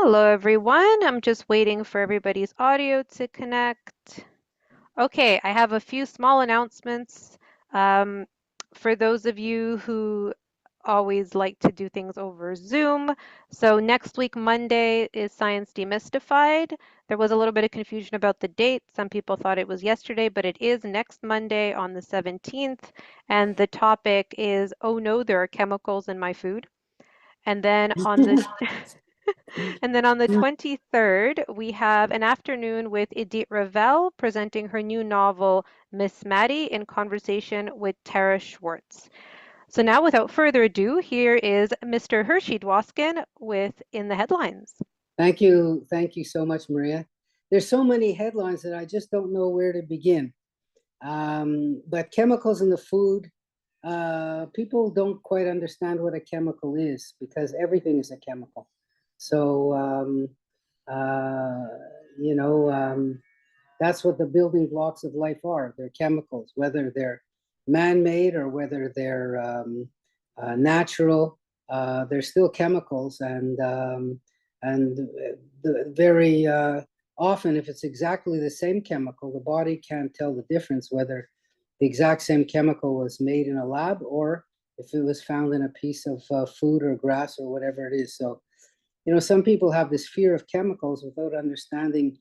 Hello, everyone. I'm just waiting for everybody's audio to connect. Okay, I have a few small announcements. Um, for those of you who always like to do things over Zoom. So next week, Monday, is Science Demystified. There was a little bit of confusion about the date. Some people thought it was yesterday, but it is next Monday on the 17th. And the topic is, oh no, there are chemicals in my food. And then on the And then on the 23rd, we have an afternoon with Edith Ravel presenting her new novel, Miss Maddie, in conversation with Tara Schwartz. So now, without further ado, here is Mr. Hershey Dwoskin with In the Headlines. Thank you so much, Maria. There's so many headlines that I just don't know where to begin. But chemicals in the food, people don't quite understand what a chemical is because everything is a chemical. So, uh, you know, that's what the building blocks of life are. They're chemicals, whether they're man-made or whether they're natural. They're still chemicals, and very often, if it's exactly the same chemical, the body can't tell the difference whether the exact same chemical was made in a lab or if it was found in a piece of food or grass or whatever it is. So, some people have this fear of chemicals without understanding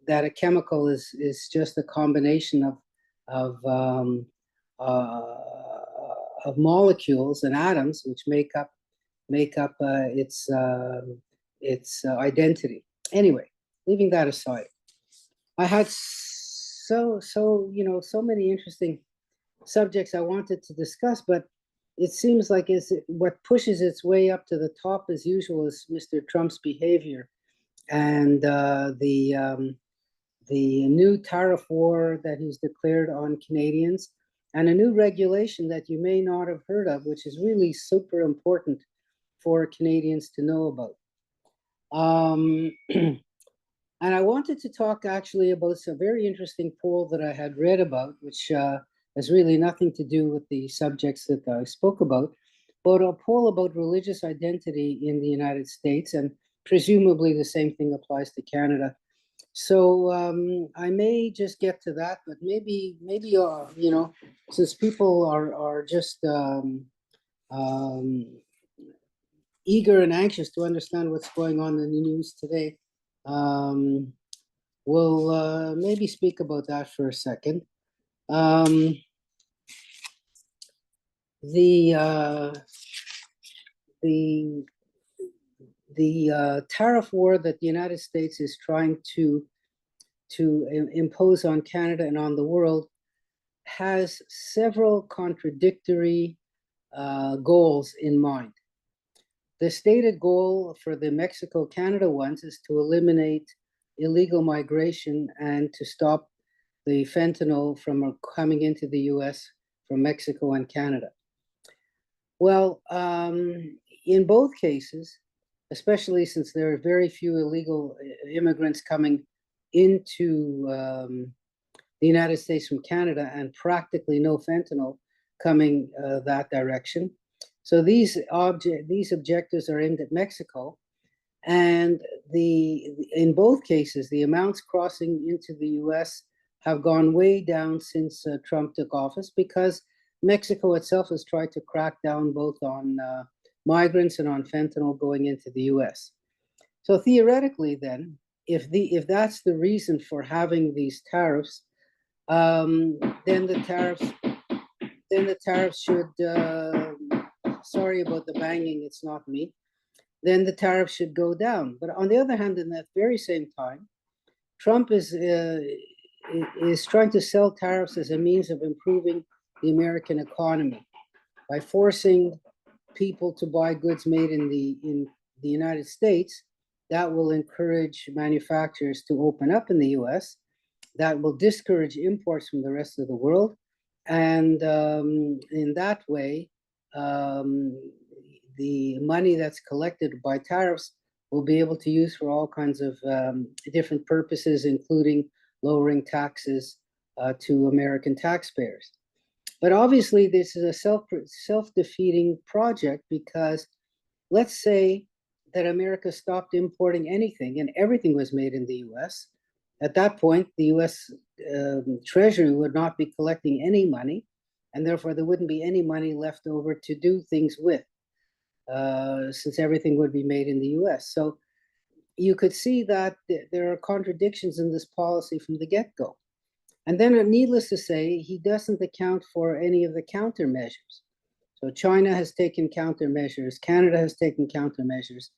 that a chemical is just a combination of um, uh, of molecules and atoms which make up its identity. Anyway, leaving that aside, I had so many interesting subjects I wanted to discuss, but it seems like what pushes its way up to the top as usual is Mr. Trump's behavior and the new tariff war that he's declared on Canadians, and a new regulation that you may not have heard of, which is really super important for Canadians to know about. And I wanted to talk actually about a very interesting poll that I had read about, which has really nothing to do with the subjects that I spoke about, but a poll about religious identity in the United States, and presumably the same thing applies to Canada. So I may just get to that, but maybe since people are just um, eager and anxious to understand what's going on in the news today, um, we'll maybe speak about that for a second. Um, the uh, the tariff war that the United States is trying to impose on Canada and on the world has several contradictory goals in mind. The stated goal for the Mexico-Canada ones is to eliminate illegal migration and to stop the fentanyl from coming into the US from Mexico and Canada. Well, in both cases, especially since there are very few illegal immigrants coming into the United States from Canada and practically no fentanyl coming that direction. So these objectives are aimed at Mexico, and in both cases, the amounts crossing into the U.S. have gone way down since Trump took office because Mexico itself has tried to crack down both on migrants and on fentanyl going into the U.S. So theoretically, then, if that's the reason for having these tariffs, then the tariffs should. Sorry about the banging; it's not me. Then the tariffs should go down. But on the other hand, in that very same time, Trump is trying to sell tariffs as a means of improving the American economy by forcing people to buy goods made in the United States. That will encourage manufacturers to open up in the U.S. That will discourage imports from the rest of the world, and in that way, the money that's collected by tariffs will be able to use for all kinds of different purposes, including lowering taxes to American taxpayers. But obviously, this is a self-defeating project because let's say that America stopped importing anything and everything was made in the US. At that point, the US Treasury would not be collecting any money, and therefore there wouldn't be any money left over to do things with, since everything would be made in the US. So you could see that there are contradictions in this policy from the get-go. And then, needless to say, he doesn't account for any of the countermeasures. So China has taken countermeasures. Canada has taken countermeasures.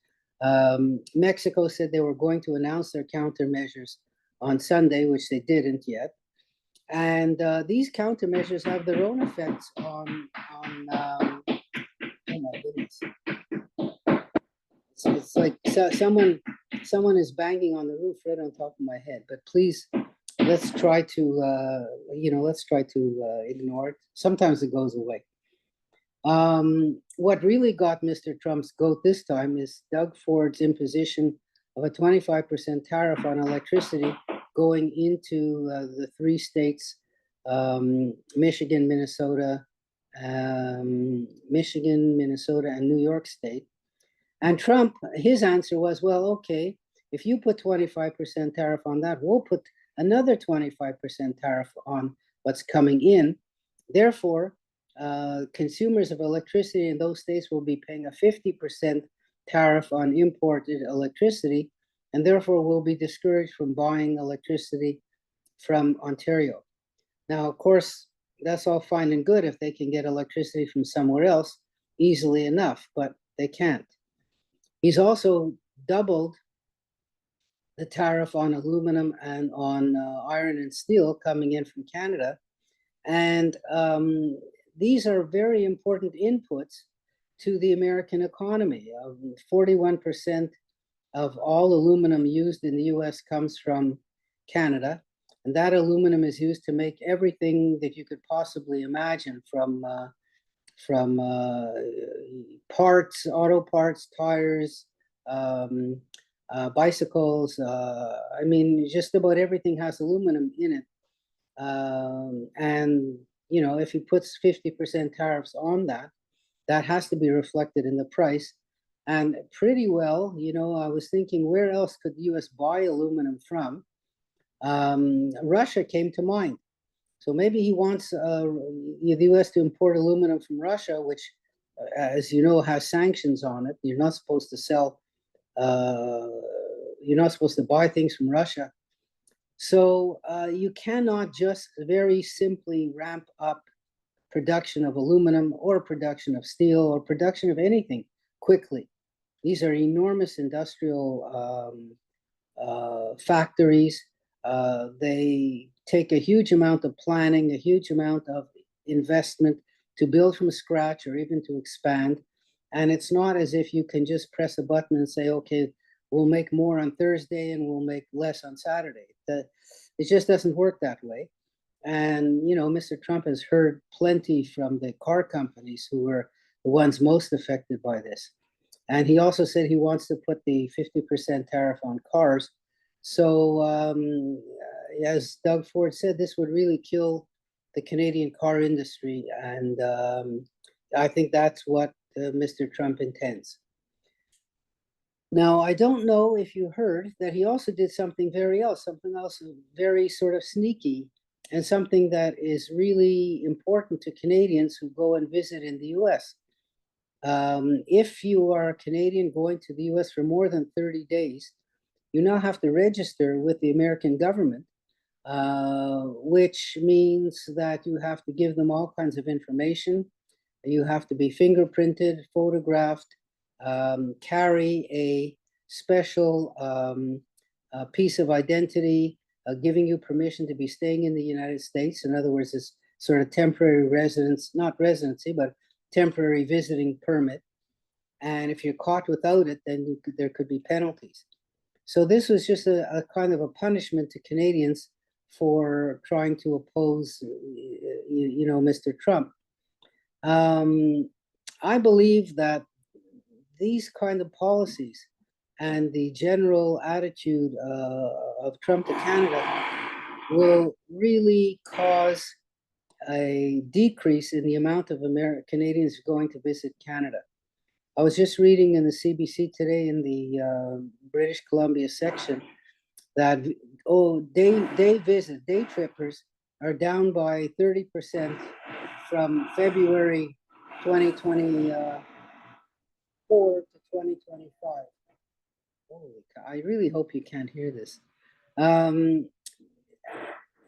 Mexico said they were going to announce their countermeasures on Sunday, which they didn't yet. And these countermeasures have their own effects on oh my goodness. It's like someone is banging on the roof right on top of my head. But please, let's try to ignore it. Sometimes it goes away. What really got Mr. Trump's goat this time is Doug Ford's imposition of a 25% tariff on electricity going into the three states, Michigan, Minnesota, and New York State. And Trump, his answer was, well, okay, if you put 25% tariff on that, we'll put another 25% tariff on what's coming in. Therefore, consumers of electricity in those states will be paying a 50% tariff on imported electricity, and therefore will be discouraged from buying electricity from Ontario. Now, of course, that's all fine and good if they can get electricity from somewhere else easily enough, but they can't. He's also doubled the tariff on aluminum and on iron and steel coming in from Canada. And these are very important inputs to the American economy. 41% of all aluminum used in the US comes from Canada. And that aluminum is used to make everything that you could possibly imagine, from parts, auto parts, tires, bicycles. I mean, just about everything has aluminum in it. And, you know, if he puts 50% tariffs on that, that has to be reflected in the price. And pretty well, you know, I was thinking, where else could the US buy aluminum from? Russia came to mind. So maybe he wants the US to import aluminum from Russia, which, as you know, has sanctions on it. You're not supposed to sell, you're not supposed to buy things from Russia. So you cannot just very simply ramp up production of aluminum or production of steel or production of anything quickly. These are enormous industrial factories. They take a huge amount of planning, a huge amount of investment to build from scratch or even to expand. And it's not as if you can just press a button and say, okay, we'll make more on Thursday and we'll make less on Saturday. It just doesn't work that way. And, you know, Mr. Trump has heard plenty from the car companies who were the ones most affected by this. And he also said he wants to put the 50% tariff on cars. So, as Doug Ford said, this would really kill the Canadian car industry. And I think that's what Mr. Trump intends. Now, I don't know if you heard that he also did something something else very sort of sneaky, and something that is really important to Canadians who go and visit in the US. If you are a Canadian going to the US for more than 30 days, you now have to register with the American government, which means that you have to give them all kinds of information. You have to be fingerprinted, photographed, carry a special piece of identity giving you permission to be staying in the United States. In other words, it's sort of temporary residence, not residency, but temporary visiting permit. And if you're caught without it, then there could be penalties. So this was just a kind of a punishment to Canadians for trying to oppose, you know, Mr. Trump. I believe that these kind of policies and the general attitude of Trump to Canada will really cause a decrease in the amount of Canadians going to visit Canada. I was just reading in the CBC today in the British Columbia section that day trippers are down by 30% from February 2024 to 2025. Holy cow, I really hope you can't hear this. Um,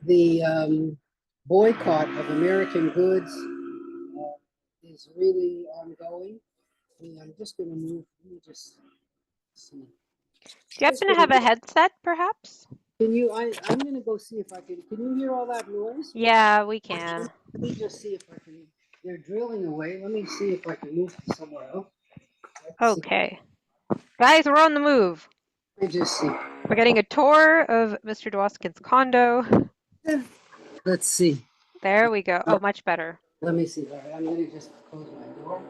the boycott of American goods is really ongoing. I'm just going to move. Let me just see. Do you happen to have a headset, perhaps? Can you? I'm going to go see if I can. Can you hear all that noise? Yeah, we can. Let me just see if I can. They're drilling away. Let me see if I can move to somewhere else. Okay. Guys, we're on the move. Let me just see. We're getting a tour of Mr. Dwoskin's condo. Let's see. There we go. Oh, much better. Let me see. All right, I'm going to just close my door.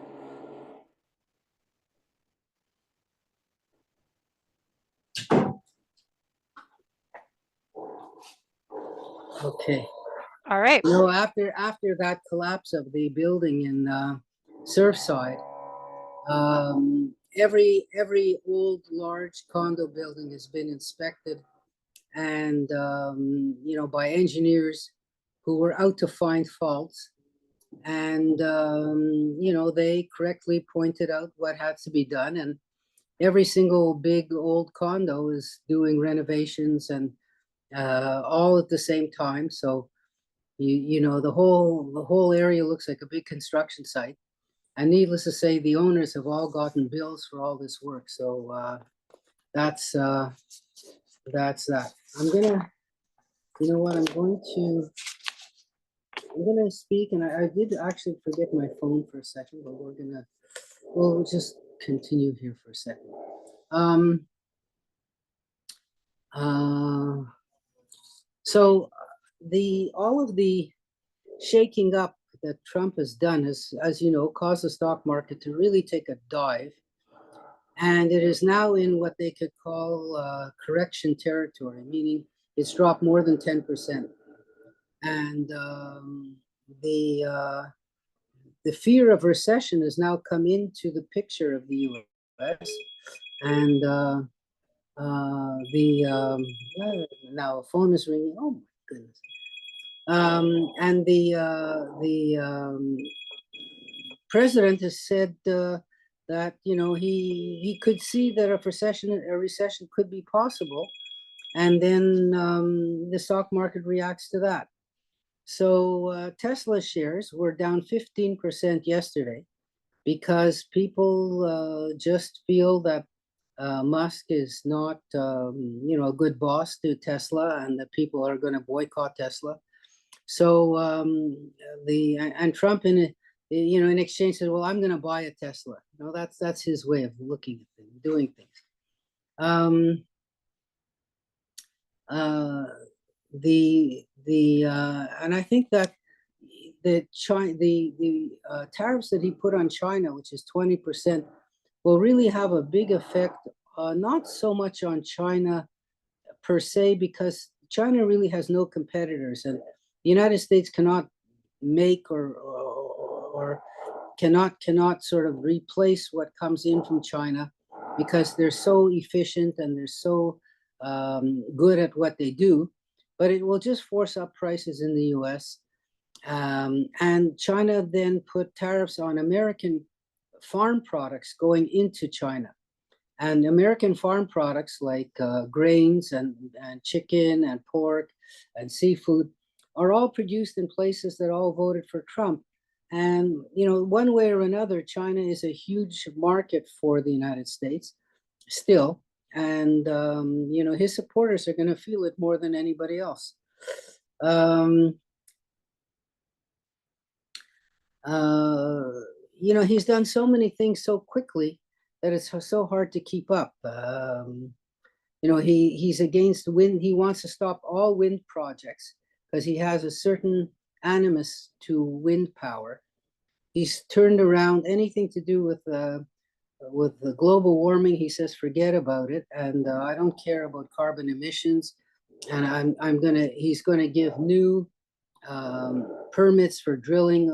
Okay. All right. No, after that collapse of the building in Surfside, every old large condo building has been inspected, and by engineers who were out to find faults, and they correctly pointed out what had to be done, and every single big old condo is doing renovations and all at the same time. So the whole area looks like a big construction site. And needless to say, the owners have all gotten bills for all this work. So that's that. You know what? I'm gonna speak, and I did actually forget my phone for a second, but we'll just continue here for a second. Um, so all of the shaking up that Trump has done has, as you know, caused the stock market to really take a dive. And it is now in what they could call correction territory, meaning it's dropped more than 10%. And the fear of recession has now come into the picture of the U.S. And now a phone is ringing. Oh my goodness! And the president has said that he could see that a recession could be possible, and then the stock market reacts to that. So Tesla shares were down 15% yesterday because people just feel that Musk is not a good boss to Tesla, and that people are going to boycott Tesla. So and Trump in exchange said, well, I'm going to buy a Tesla. That's his way of looking at things, doing things. And I think that the tariffs that he put on China, which is 20%, will really have a big effect. Not so much on China per se, because China really has no competitors, and the United States cannot make or cannot sort of replace what comes in from China, because they're so efficient and they're so good at what they do. But it will just force up prices in the U.S. And China then put tariffs on American farm products going into China. And American farm products like grains and chicken and pork and seafood are all produced in places that all voted for Trump. And, one way or another, China is a huge market for the United States still. And, his supporters are going to feel it more than anybody else. He's done so many things so quickly that it's so hard to keep up. He's against wind. He wants to stop all wind projects because he has a certain animus to wind power. He's turned around anything to do with the global warming. He says, forget about it, and I don't care about carbon emissions. And he's gonna give new permits for drilling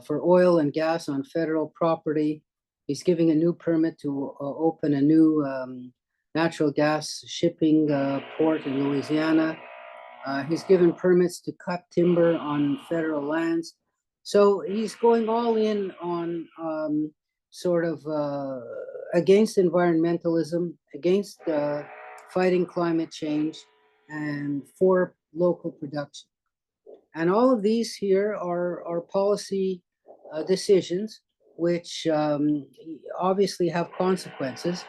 for oil and gas on federal property. He's giving a new permit to open a new natural gas shipping port in Louisiana. He's given permits to cut timber on federal lands. So he's going all in on sort of against environmentalism, against fighting climate change, and for local production. And all of these here are policy decisions which obviously have consequences.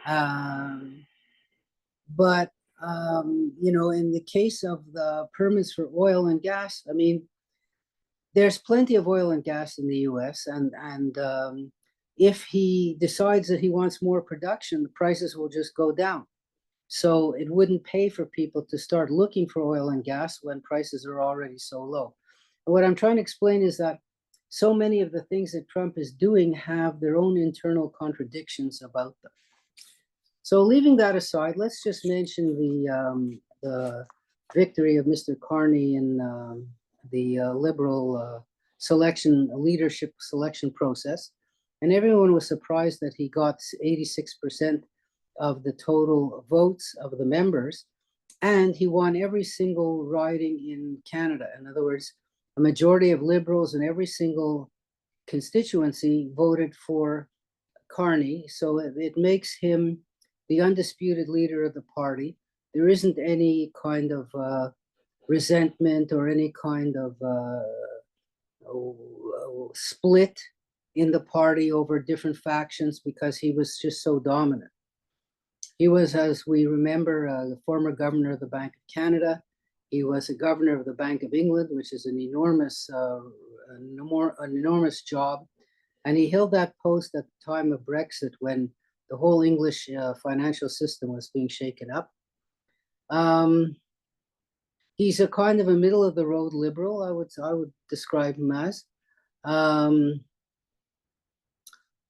Um, but you know, in the case of the permits for oil and gas, I mean, there's plenty of oil and gas in the U.S. and if he decides that he wants more production, the prices will just go down. So it wouldn't pay for people to start looking for oil and gas when prices are already so low. And what I'm trying to explain is that so many of the things that Trump is doing have their own internal contradictions about them. So leaving that aside, let's just mention the victory of Mr. Carney in the Liberal leadership selection process. And everyone was surprised that he got 86% of the total votes of the members, and he won every single riding in Canada. In other words, a majority of Liberals in every single constituency voted for Carney, so it makes him the undisputed leader of the party. There isn't any kind of resentment or any kind of split in the party over different factions because he was just so dominant. He was, as we remember, the former governor of the Bank of Canada. He was a governor of the Bank of England, which is an enormous job. And he held that post at the time of Brexit when the whole English financial system was being shaken up. He's a kind of a middle of the road liberal, I would describe him as.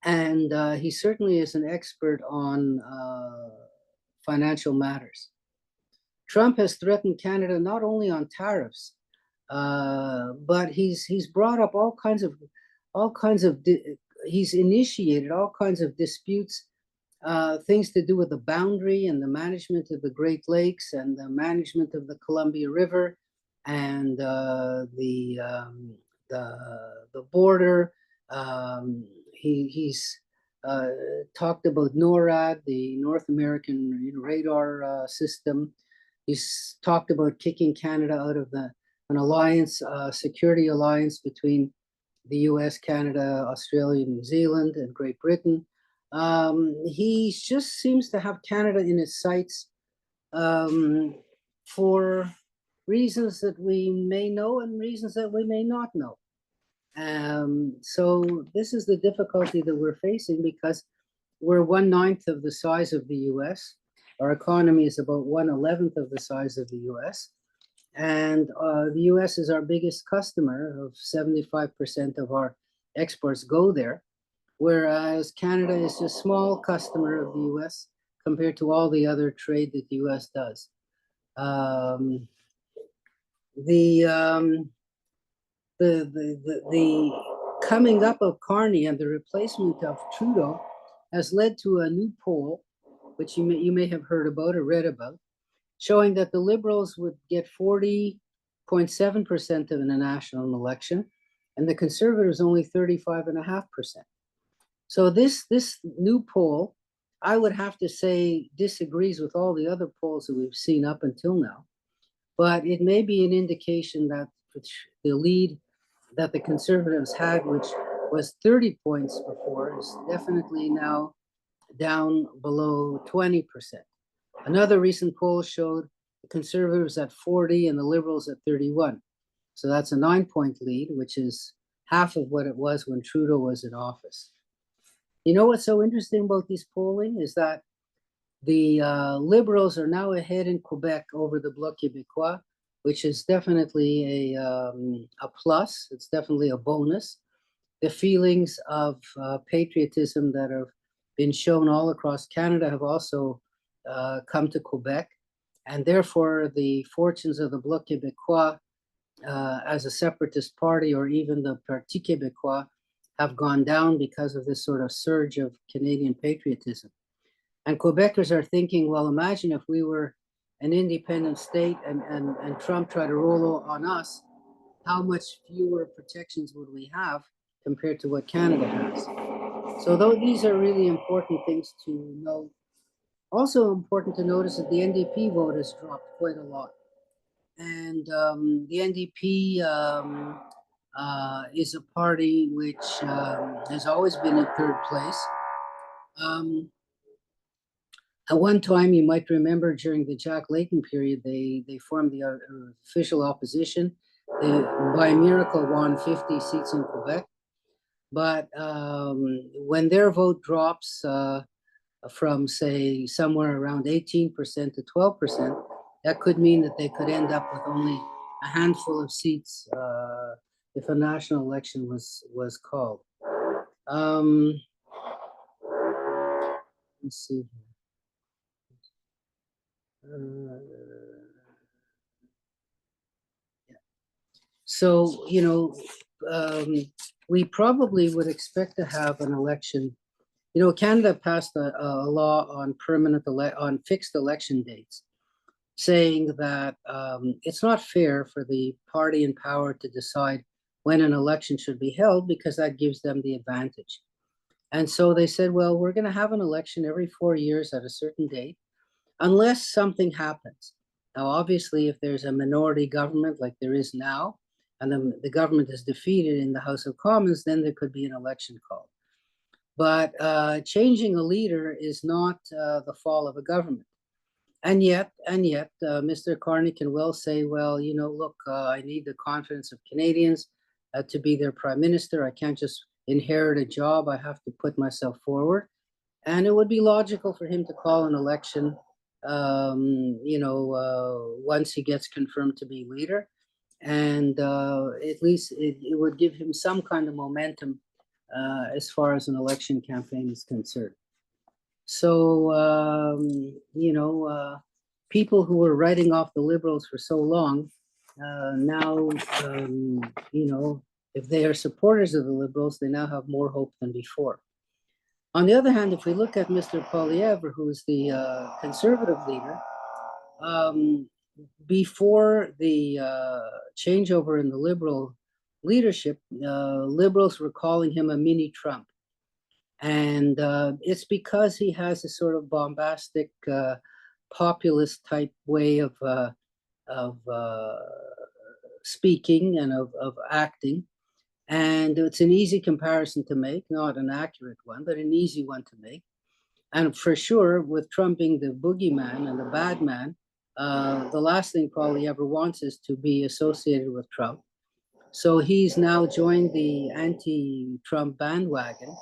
And he certainly is an expert on financial matters. Trump has threatened Canada not only on tariffs, but he's brought up he's initiated all kinds of disputes, things to do with the boundary and the management of the Great Lakes and the management of the Columbia River and the border. He's talked about NORAD, the North American radar system. He's talked about kicking Canada out of an alliance, security alliance between the US, Canada, Australia, New Zealand, and Great Britain. He just seems to have Canada in his sights for reasons that we may know and reasons that we may not know. So this is the difficulty that we're facing because we're 1/9 of the size of the US. Our economy is about 1/11 of the size of the US. And the US is our biggest customer. Of 75% of our exports go there, whereas Canada is a small customer of the US compared to all the other trade that the US does. The coming up of Carney and the replacement of Trudeau has led to a new poll, which you may have heard about or read about, showing that the Liberals would get 40.7% in a national election, and the Conservatives only 35.5%. So this new poll, I would have to say, disagrees with all the other polls that we've seen up until now, but it may be an indication that the lead that the Conservatives had, which was 30 points before, is definitely now down below 20%. Another recent poll showed the Conservatives at 40 and the Liberals at 31. So that's a 9-point lead, which is half of what it was when Trudeau was in office. You know what's so interesting about these polling is that the Liberals are now ahead in Quebec over the Bloc Québécois, which is definitely a plus. It's definitely a bonus. The feelings of patriotism that have been shown all across Canada have also come to Quebec, and therefore the fortunes of the Bloc Québécois as a separatist party, or even the Parti Québécois, have gone down because of this sort of surge of Canadian patriotism. And Quebecers are thinking, well, imagine if we were an independent state and Trump tried to roll on us, how much fewer protections would we have compared to what Canada has? So though these are really important things to know. Also important to notice that the NDP vote has dropped quite a lot. And the NDP is a party which has always been in third place. At one time, you might remember during the Jack Layton period, they formed the official opposition. They, by miracle, won 50 seats in Quebec. But when their vote drops from, say, somewhere around 18% to 12%, that could mean that they could end up with only a handful of seats if a national election was called. Let's see. So, you know, we probably would expect to have an election. You know, Canada passed a law on on fixed election dates, saying that it's not fair for the party in power to decide when an election should be held because that gives them the advantage. And so they said, well, we're going to have an election every 4 years at a certain date, unless something happens. Now, obviously, if there's a minority government like there is now, and the government is defeated in the House of Commons, then there could be an election called. But changing a leader is not the fall of a government. And yet, Mr. Carney can well say, well, you know, look, I need the confidence of Canadians to be their prime minister. I can't just inherit a job. I have to put myself forward. And it would be logical for him to call an election, once he gets confirmed to be leader. And at least it would give him some kind of momentum as far as an election campaign is concerned. So, people who were writing off the Liberals for so long, now, if they are supporters of the Liberals, they now have more hope than before. On the other hand, if we look at Mr. Poilievre, who is the conservative leader, before the changeover in the Liberal leadership, Liberals were calling him a mini Trump. And it's because he has a sort of bombastic, populist type way of speaking and of acting. And it's an easy comparison to make, not an accurate one, but an easy one to make. And for sure, with Trump being the boogeyman and the bad man, the last thing probably ever wants is to be associated with Trump. So he's now joined the anti-Trump bandwagon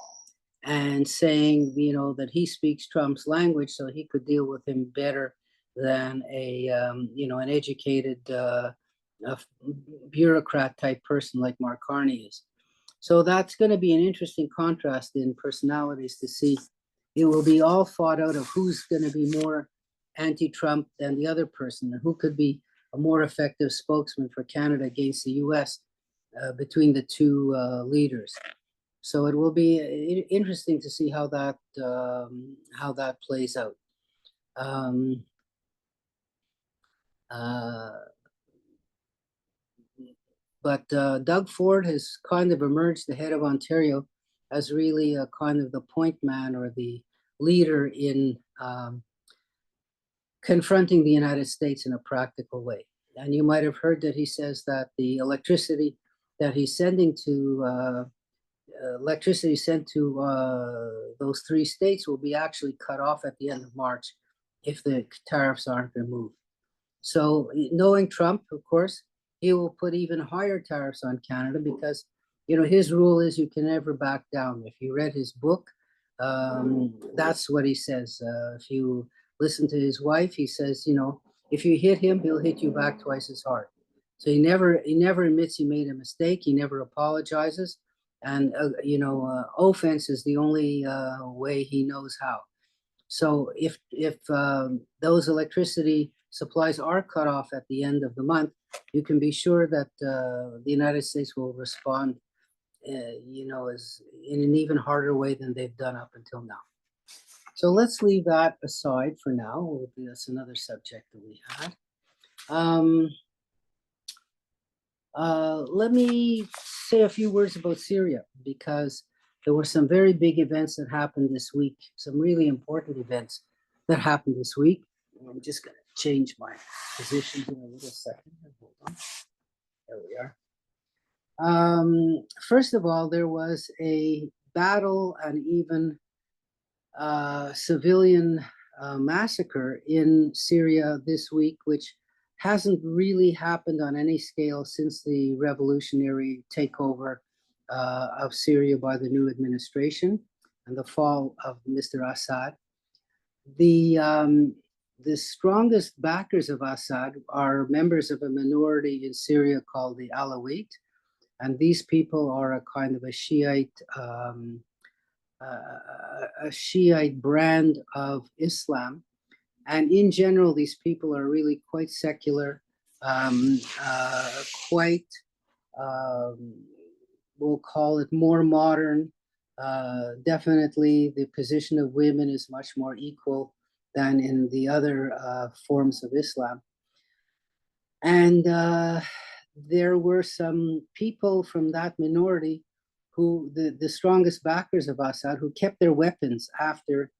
and saying, you know, that he speaks Trump's language so he could deal with him better than an educated a bureaucrat type person like Mark Carney is. So that's going to be an interesting contrast in personalities to see. It will be all fought out of who's going to be more anti-Trump than the other person, and who could be a more effective spokesman for Canada against the U.S. Between the two leaders. So it will be interesting to see how that plays out. But Doug Ford has kind of emerged the head of Ontario as really a kind of the point man or the leader in confronting the United States in a practical way. And you might have heard that he says that the electricity that he's sending to electricity sent to those three states will be actually cut off at the end of March if the tariffs aren't removed. So knowing Trump, of course, he will put even higher tariffs on Canada because, you know, his rule is you can never back down. If you read his book, that's what he says. If you listen to his wife, he says, you know, if you hit him, he'll hit you back twice as hard. So he never admits he made a mistake. He never apologizes. And, offense is the only way he knows how. So if those electricity supplies are cut off at the end of the month, you can be sure that the United States will respond is in an even harder way than they've done up until now. So let's leave that aside for now. That's another subject that we had. Let me say a few words about Syria, because there were some very big events that happened this week, some really important events that happened this week. I'm just going to change my position here a little second. Hold on. There we are. First of all, there was a battle and even civilian massacre in Syria this week, which hasn't really happened on any scale since the revolutionary takeover of Syria by the new administration and the fall of Mr. Assad. The strongest backers of Assad are members of a minority in Syria called the Alawite, and these people are a kind of a Shiite brand of Islam. And in general, these people are really quite secular, quite, we'll call it more modern. Definitely, the position of women is much more equal than in the other forms of Islam. And there were some people from that minority who, the strongest backers of Assad, who kept their weapons after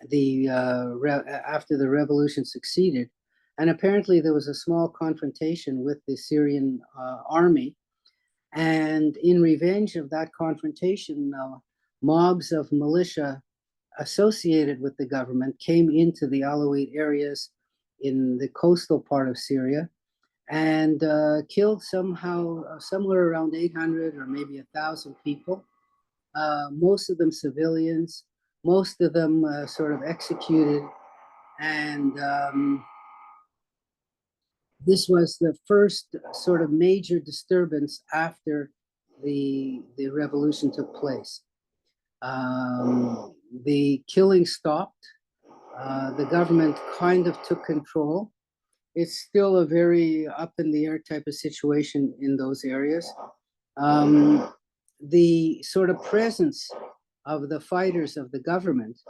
the revolution succeeded. And apparently there was a small confrontation with the Syrian army. And in revenge of that confrontation, mobs of militia associated with the government came into the Alawite areas in the coastal part of Syria and killed somewhere around 800 or maybe 1,000 people, most of them civilians, most of them sort of executed. And this was the first sort of major disturbance after the revolution took place. The killing stopped. The government kind of took control. It's still a very up in the air type of situation in those areas. The sort of presence of the fighters of the government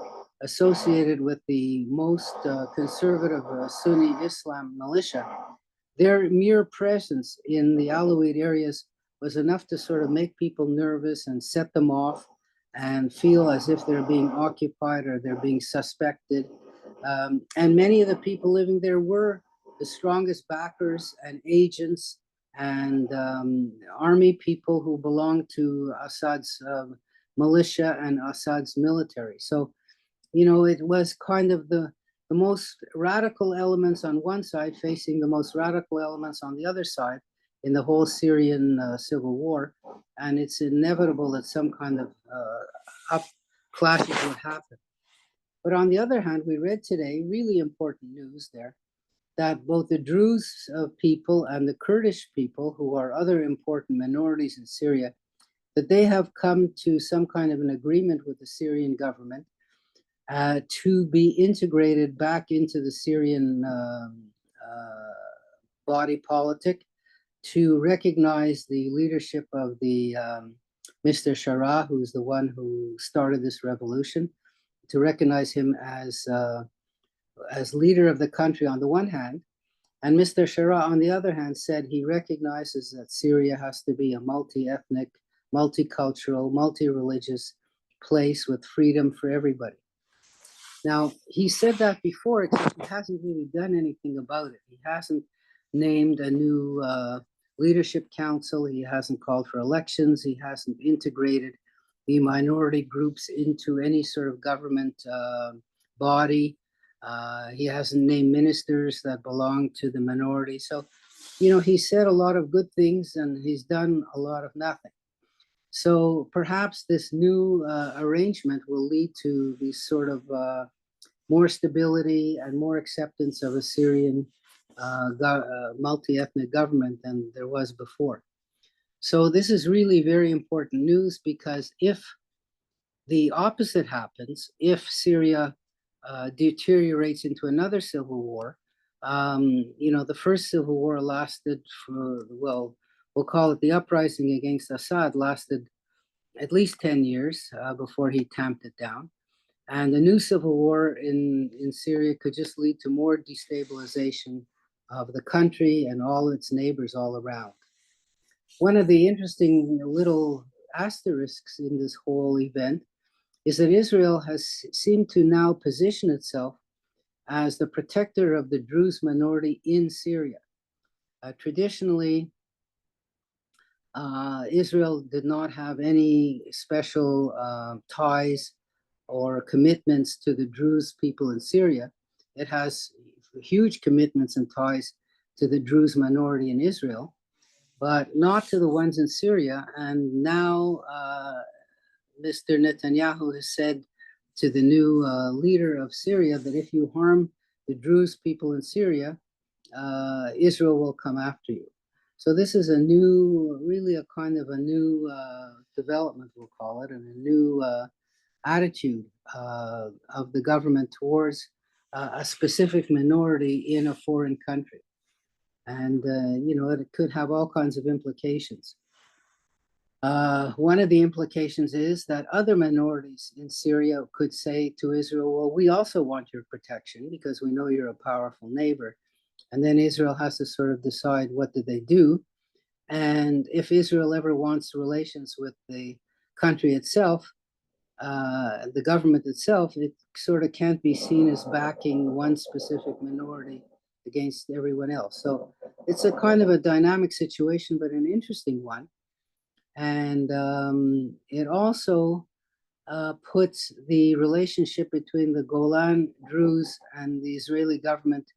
associated with the most conservative Sunni Islam militia, their mere presence in the Alawite areas was enough to sort of make people nervous and set them off and feel as if they're being occupied or they're being suspected. And many of the people living there were the strongest backers and agents and army people who belonged to Assad's militia and Assad's military. So, it was kind of the most radical elements on one side facing the most radical elements on the other side in the whole Syrian civil war. And it's inevitable that some kind of clashes would happen. But on the other hand, we read today really important news there that both the Druze people and the Kurdish people, who are other important minorities in Syria, that they have come to some kind of an agreement with the Syrian government to be integrated back into the Syrian body politic, to recognize the leadership of the Mr. Shara, who's the one who started this revolution, to recognize him as leader of the country on the one hand, and Mr. Shara, on the other hand, said he recognizes that Syria has to be a multi-ethnic, multicultural, multi-religious place with freedom for everybody. Now, he said that before, except he hasn't really done anything about it. He hasn't named a new leadership council. He hasn't called for elections. He hasn't integrated the minority groups into any sort of government body. He hasn't named ministers that belong to the minority. So, he said a lot of good things and he's done a lot of nothing. So perhaps this new arrangement will lead to this sort of more stability and more acceptance of a Syrian multi-ethnic government than there was before. So this is really very important news, because if the opposite happens, if Syria deteriorates into another civil war, the first civil war lasted for, well, we'll call it the uprising against Assad, lasted at least 10 years before he tamped it down. And the new civil war in Syria could just lead to more destabilization of the country and all its neighbors all around. One of the interesting little asterisks in this whole event is that Israel has seemed to now position itself as the protector of the Druze minority in Syria. Traditionally, Israel did not have any special ties or commitments to the Druze people in Syria. It has huge commitments and ties to the Druze minority in Israel, but not to the ones in Syria. And now Mr. Netanyahu has said to the new leader of Syria that if you harm the Druze people in Syria, Israel will come after you. So this is a new, really a kind of a new development, we'll call it, and a new attitude of the government towards a specific minority in a foreign country. And, it could have all kinds of implications. One of the implications is that other minorities in Syria could say to Israel, well, we also want your protection because we know you're a powerful neighbor. And then Israel has to sort of decide what do they do. And if Israel ever wants relations with the country itself, the government itself, it sort of can't be seen as backing one specific minority against everyone else. So it's a kind of a dynamic situation, but an interesting one. And it also puts the relationship between the Golan Druze and the Israeli government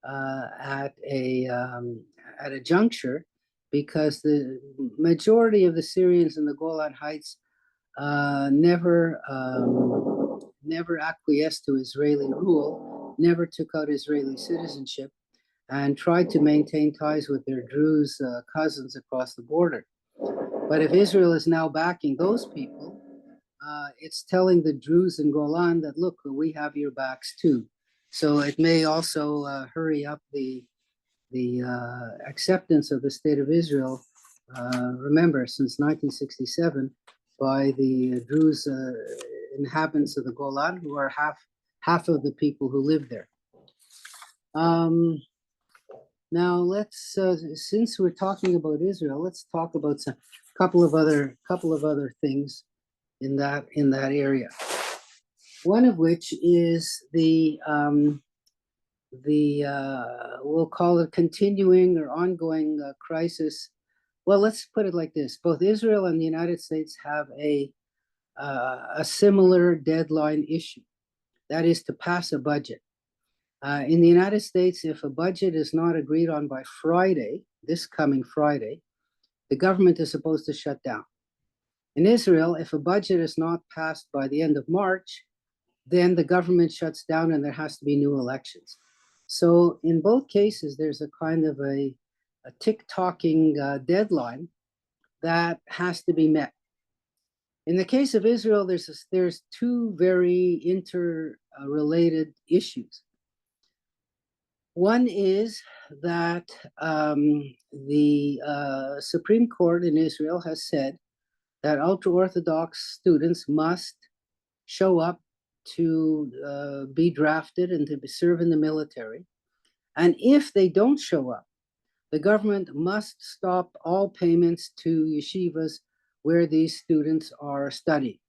at a juncture, because the majority of the Syrians in the Golan Heights never acquiesced to Israeli rule, never took out Israeli citizenship, and tried to maintain ties with their Druze cousins across the border. But if Israel is now backing those people, it's telling the Druze in Golan that, look, we have your backs too. So it may also hurry up the acceptance of the state of Israel. Remember, since 1967, by the Druze inhabitants of the Golan, who are half of the people who live there. Now let's, since we're talking about Israel, let's talk about a couple of other things in that area. One of which is the we'll call it continuing or ongoing crisis. Well, let's put it like this: both Israel and the United States have a similar deadline issue, that is to pass a budget. In the United States, if a budget is not agreed on by Friday, this coming Friday, the government is supposed to shut down. In Israel, if a budget is not passed by the end of March, then the government shuts down and there has to be new elections. So in both cases, there's a kind of a tick-tocking deadline that has to be met. In the case of Israel, there's two very interrelated issues. One is that the Supreme Court in Israel has said that ultra-Orthodox students must show up to be drafted and to serve in the military. And if they don't show up, the government must stop all payments to yeshivas where these students are studying.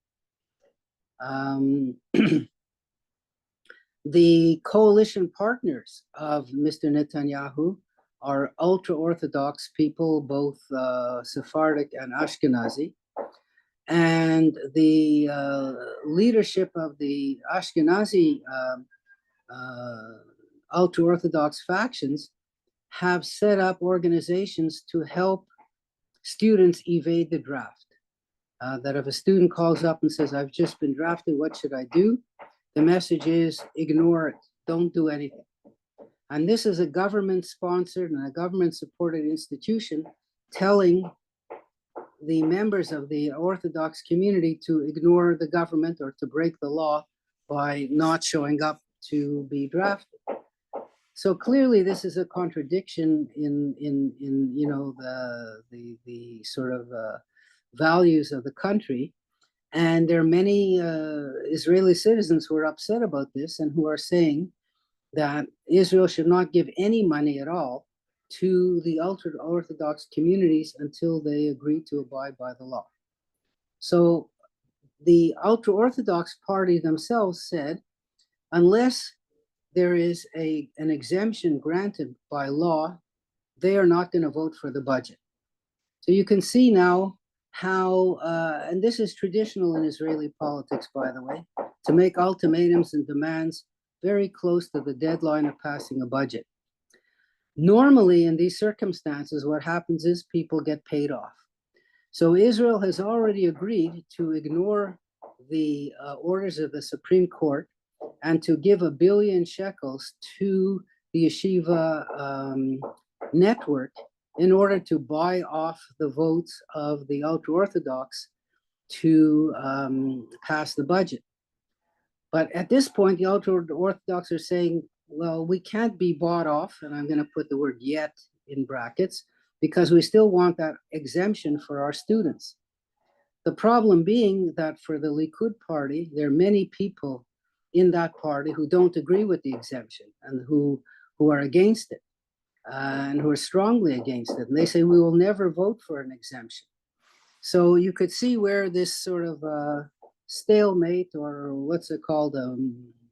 The coalition partners of Mr. Netanyahu are ultra-Orthodox people, both Sephardic and Ashkenazi. And the leadership of the Ashkenazi ultra-Orthodox factions have set up organizations to help students evade the draft. That if a student calls up and says, I've just been drafted, what should I do? The message is, ignore it, don't do anything. And this is a government-sponsored and a government-supported institution telling the members of the Orthodox community to ignore the government or to break the law by not showing up to be drafted. So clearly, this is a contradiction in the sort of values of the country. And there are many Israeli citizens who are upset about this and who are saying that Israel should not give any money at all to the ultra Orthodox communities until they agree to abide by the law. So the ultra Orthodox party themselves said, unless there is an exemption granted by law, they are not going to vote for the budget. So you can see now how, and this is traditional in Israeli politics, by the way, to make ultimatums and demands very close to the deadline of passing a budget. Normally, in these circumstances, what happens is people get paid off. So Israel has already agreed to ignore the orders of the Supreme Court and to give 1 billion shekels to the yeshiva network in order to buy off the votes of the ultra-Orthodox to pass the budget. But at this point, the ultra-Orthodox are saying, well, we can't be bought off, and I'm going to put the word yet in brackets, because we still want that exemption for our students. The problem being that for the Likud party, there are many people in that party who don't agree with the exemption and who are against it and who are strongly against it. And they say, we will never vote for an exemption. So you could see where this sort of stalemate, or what's it called,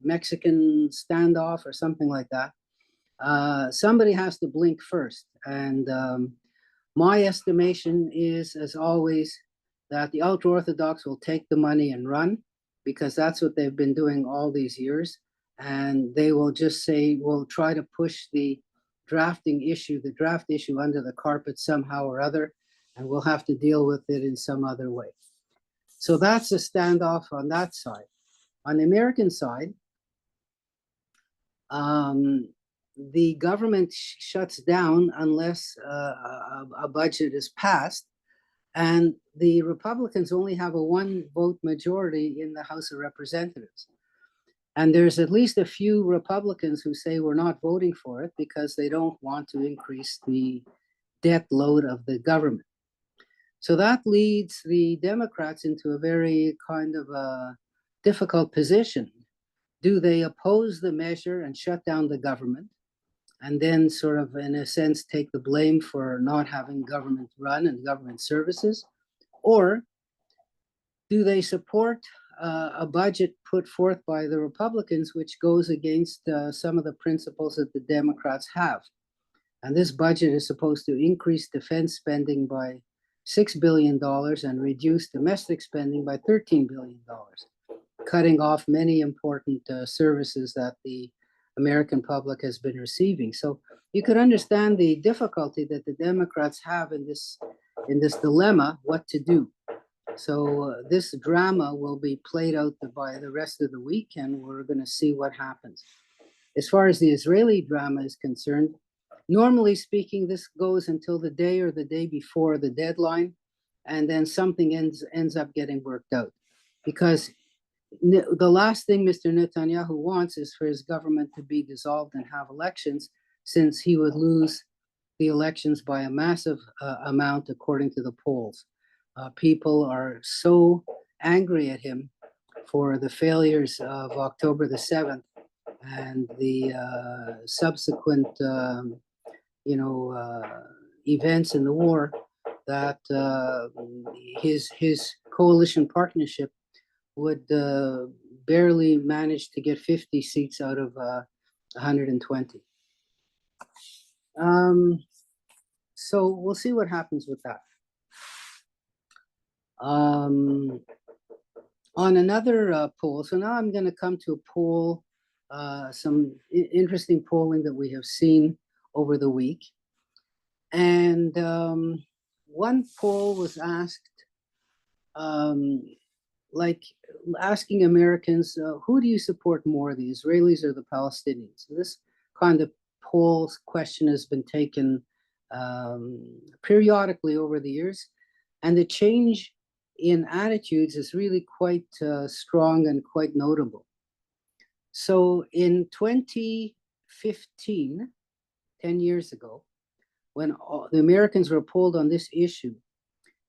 Mexican standoff or something like that. Somebody has to blink first. And my estimation is, as always, that the ultra-Orthodox will take the money and run, because that's what they've been doing all these years. And they will just say, we'll try to push the draft issue under the carpet somehow or other, and we'll have to deal with it in some other way. So that's a standoff on that side. On the American side, the government shuts down unless a budget is passed, and the Republicans only have a 1-vote majority in the House of Representatives. And there's at least a few Republicans who say we're not voting for it because they don't want to increase the debt load of the government. So that leads the Democrats into a very kind of a difficult position. Do they oppose the measure and shut down the government, and then sort of, in a sense, take the blame for not having government run and government services? Or do they support a budget put forth by the Republicans, which goes against some of the principles that the Democrats have? And this budget is supposed to increase defense spending by $6 billion and reduce domestic spending by $13 billion, cutting off many important services that the American public has been receiving. So you could understand the difficulty that the Democrats have in this dilemma, what to do. So this drama will be played out by the rest of the week, and we're going to see what happens. As far as the Israeli drama is concerned, normally speaking, this goes until the day or the day before the deadline, and then something ends up getting worked out. Because the last thing Mr. Netanyahu wants is for his government to be dissolved and have elections, since he would lose the elections by a massive amount, according to the polls. People are so angry at him for the failures of October the 7th and the subsequent, events in the war, that his coalition partnership would barely manage to get 50 seats out of 120. So we'll see what happens with that. On another poll, so now I'm going to come to a poll, some interesting polling that we have seen over the week. And one poll was asked, asking Americans, who do you support more, the Israelis or the Palestinians? So this kind of poll question has been taken periodically over the years, and the change in attitudes is really quite strong and quite notable. So in 2015, 10 years ago, when the Americans were polled on this issue,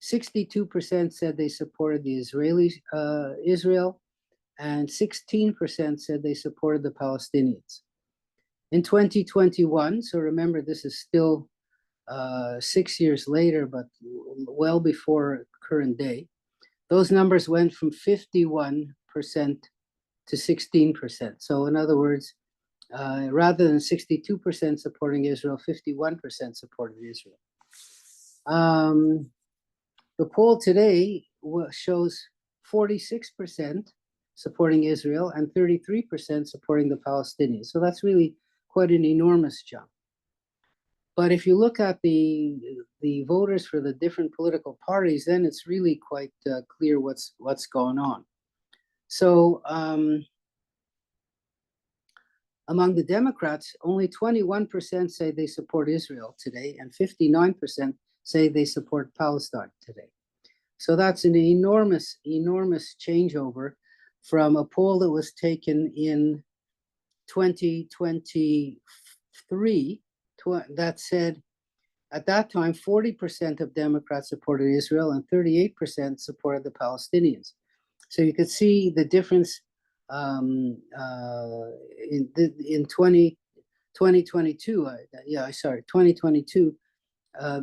62% said they supported the Israel, and 16% said they supported the Palestinians. In 2021, so remember this is still 6 years later, but well before current day, those numbers went from 51% to 16%. So in other words, rather than 62% supporting Israel, 51% supported Israel. The poll today shows 46% supporting Israel and 33% supporting the Palestinians. So that's really quite an enormous jump. But if you look at the voters for the different political parties, then it's really quite clear what's going on. So among the Democrats, only 21% say they support Israel today, and 59% say they support Palestine today. So that's an enormous, enormous changeover from a poll that was taken in 2023 that said, at that time, 40% of Democrats supported Israel and 38% supported the Palestinians. So you could see the difference in 2022. 2022.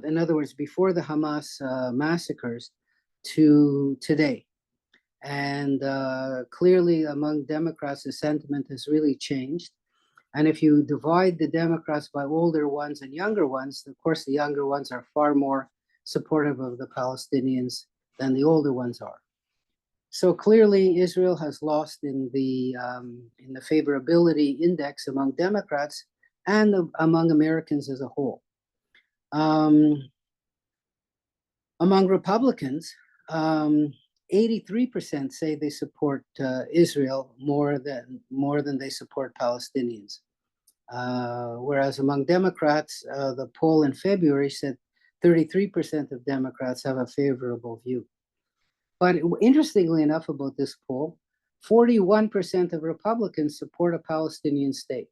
In other words, before the Hamas massacres to today. And clearly among Democrats, the sentiment has really changed. And if you divide the Democrats by older ones and younger ones, of course, the younger ones are far more supportive of the Palestinians than the older ones are. So clearly, Israel has lost in the favorability index among Democrats and among Americans as a whole. Among Republicans, 83% say they support Israel more than they support Palestinians. Whereas among Democrats, the poll in February said 33% of Democrats have a favorable view. But interestingly enough about this poll, 41% of Republicans support a Palestinian state.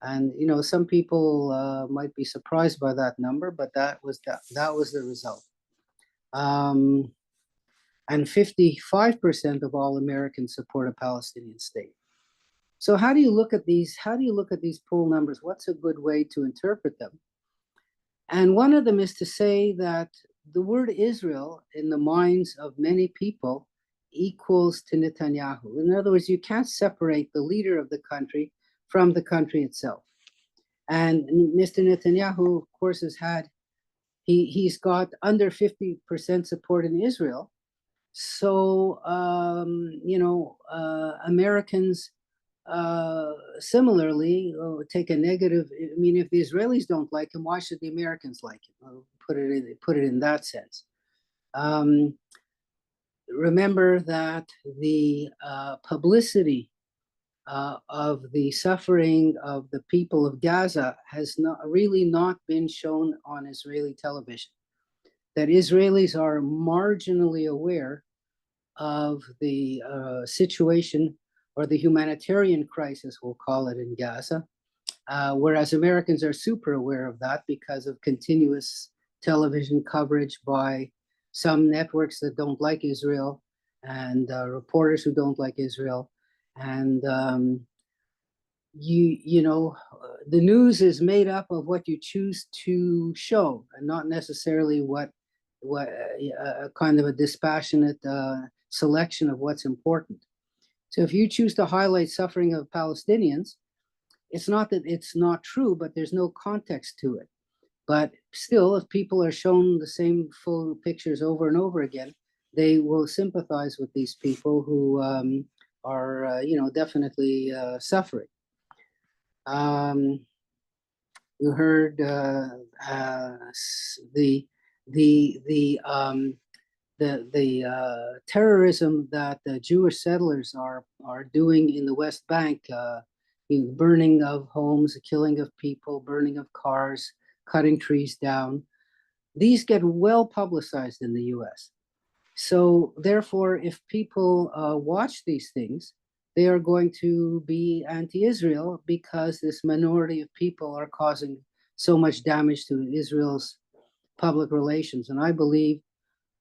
And some people might be surprised by that number, but that was the result. And 55% of all Americans support a Palestinian state. So how do you look at these poll numbers? What's a good way to interpret them? And one of them is to say that the word Israel in the minds of many people equals to Netanyahu. In other words, you can't separate the leader of the country from the country itself. And Mr. Netanyahu, of course, he's got under 50% support in Israel. So, Americans similarly take a negative. I mean, if the Israelis don't like him, why should the Americans like him? Put it in that sense. Remember that the publicity of the suffering of the people of Gaza has really not been shown on Israeli television. That Israelis are marginally aware of the situation or the humanitarian crisis, we'll call it, in Gaza, whereas Americans are super aware of that because of continuous television coverage by some networks that don't like Israel and reporters who don't like Israel. And the news is made up of what you choose to show, and not necessarily what kind of a dispassionate selection of what's important. So if you choose to highlight suffering of Palestinians, it's not that it's not true, but there's no context to it. But still, if people are shown the same full pictures over and over again, they will sympathize with these people who are, definitely suffering. You heard the terrorism that the Jewish settlers are doing in the West Bank, burning of homes, the killing of people, burning of cars, cutting trees down. These get well publicized in the US. So therefore, if people watch these things, they are going to be anti-Israel because this minority of people are causing so much damage to Israel's public relations. And I believe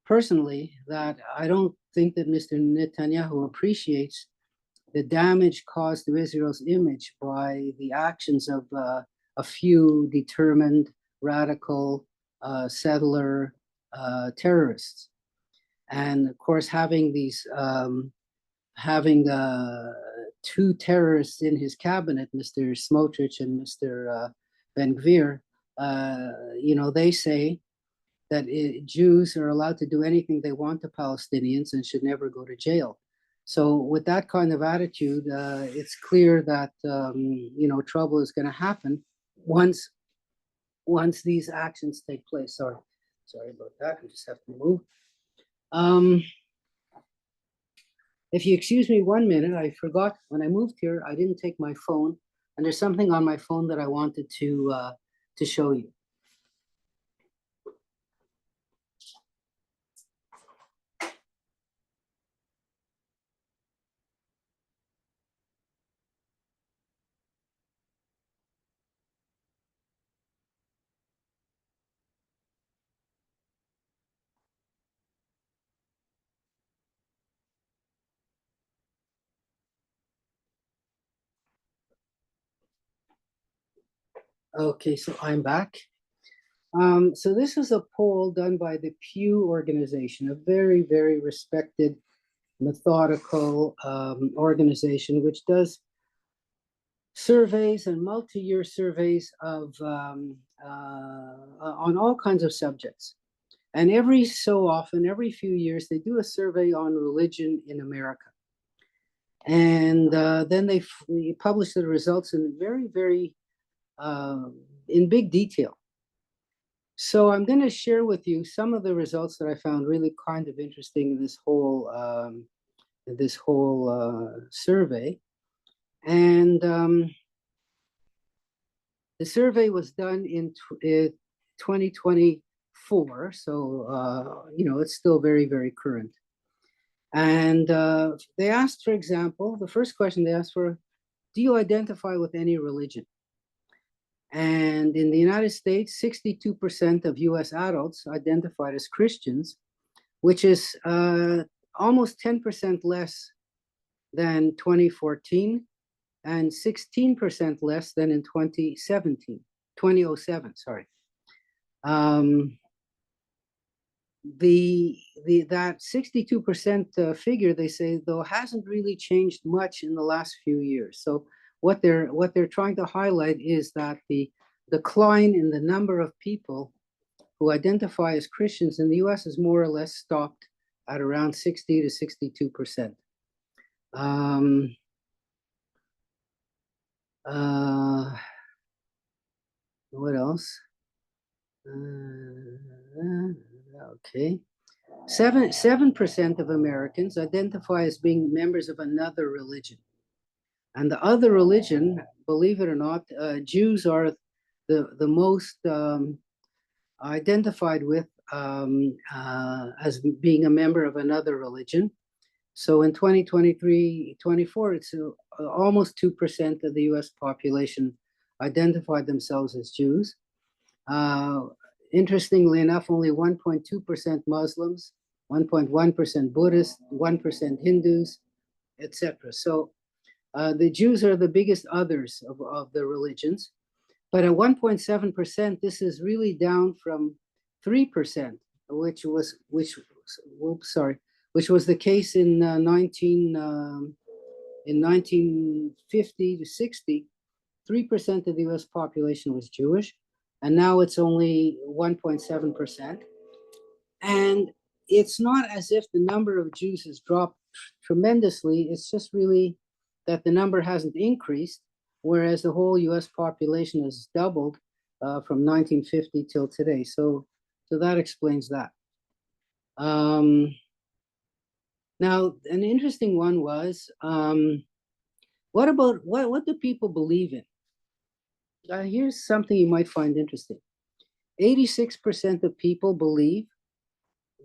personally that I don't think that Mr. Netanyahu appreciates the damage caused to Israel's image by the actions of a few determined radical settler terrorists. And of course, having two terrorists in his cabinet, Mr. Smotrich and Mr. Ben Gvir, they say that Jews are allowed to do anything they want to Palestinians and should never go to jail. So with that kind of attitude, it's clear that trouble is going to happen once these actions take place. Sorry about that. I just have to move. If you excuse me 1 minute, I forgot when I moved here, I didn't take my phone, and there's something on my phone that I wanted to show you. Okay, so I'm back. So this is a poll done by the Pew organization, a very, very respected, methodical organization, which does surveys and multi-year surveys of on all kinds of subjects. And every so often, every few years, they do a survey on religion in America. And then they publish the results in very, very in big detail. So I'm going to share with you some of the results that I found really kind of interesting in this whole survey. And the survey was done in 2024, so it's still very, very current. And they asked, for example, the first question they asked for, do you identify with any religion? And in the United States, 62% of US adults identified as Christians, which is almost 10% less than 2014 and 16% less than in 2007, sorry. That 62% figure, they say, though, hasn't really changed much in the last few years. So what they're trying to highlight is that the decline in the number of people who identify as Christians in the US has more or less stopped at around 60 to 62%. What else? Okay. 7% of Americans identify as being members of another religion. And the other religion, believe it or not, Jews are the most identified with as being a member of another religion. So in 2023-24, it's almost 2% of the US population identified themselves as Jews. Interestingly enough, only 1.2% Muslims, 1.1% Buddhists, 1% Hindus, etc. So the Jews are the biggest others of the religions. But at 1.7%, this is really down from 3%, which was the case in 1950 to 60. 3% of the US population was Jewish, and now it's only 1.7%. And it's not as if the number of Jews has dropped tremendously. It's just really that the number hasn't increased, whereas the whole US population has doubled from 1950 till today. So that explains that. Now, an interesting one was, what do people believe in? Here's something you might find interesting. 86% of people believe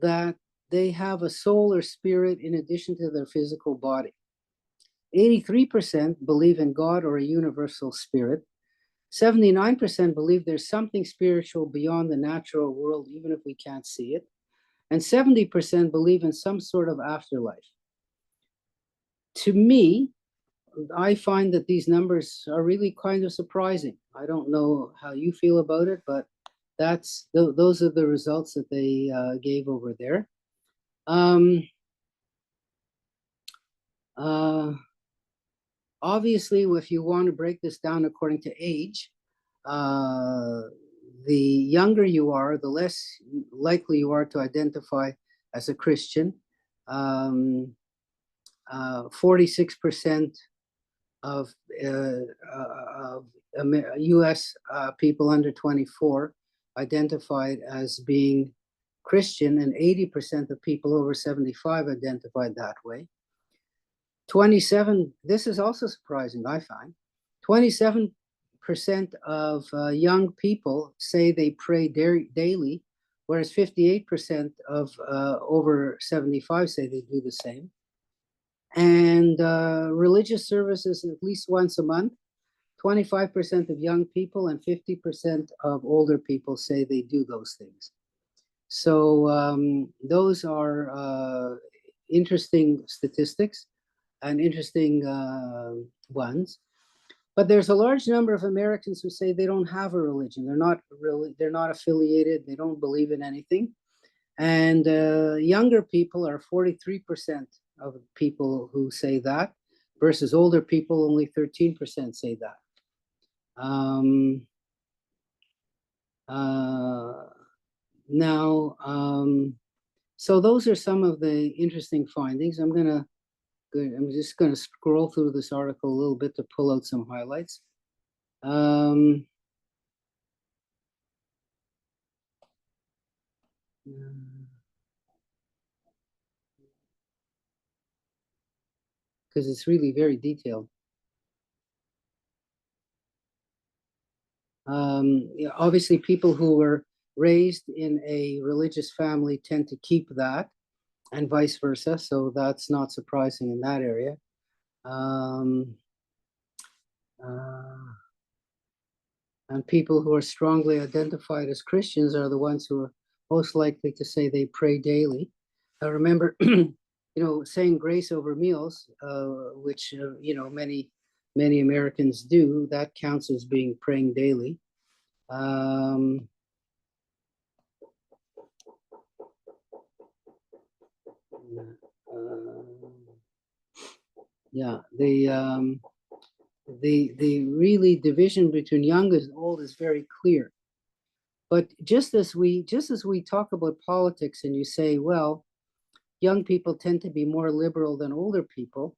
that they have a soul or spirit in addition to their physical body. 83% believe in God or a universal spirit. 79% believe there's something spiritual beyond the natural world, even if we can't see it. and 70% believe in some sort of afterlife. To me, I find that these numbers are really kind of surprising. I don't know how you feel about it, but those are the results that they gave over there. Obviously, if you want to break this down according to age, the younger you are, the less likely you are to identify as a Christian. 46% of US people under 24 identified as being Christian, and 80% of people over 75 identified that way. 27, this is also surprising, I find. 27% of young people say they pray daily, whereas 58% of over 75 say they do the same. And religious services at least once a month. 25% of young people and 50% of older people say they do those things. So those are interesting statistics and interesting ones. But there's a large number of Americans who say they don't have a religion. They're not affiliated. They don't believe in anything. And younger people are 43% of people who say that, versus older people, only 13% say that. So those are some of the interesting findings. I'm just gonna scroll through this article a little bit to pull out some highlights. Because it's really very detailed. Obviously, people who were raised in a religious family tend to keep that, and vice versa. So that's not surprising in that area. And people who are strongly identified as Christians are the ones who are most likely to say they pray daily. I remember, saying grace over meals, which many Americans do. That counts as being praying daily. The really division between young and old is very clear. But just as we talk about politics, and you say, well, young people tend to be more liberal than older people,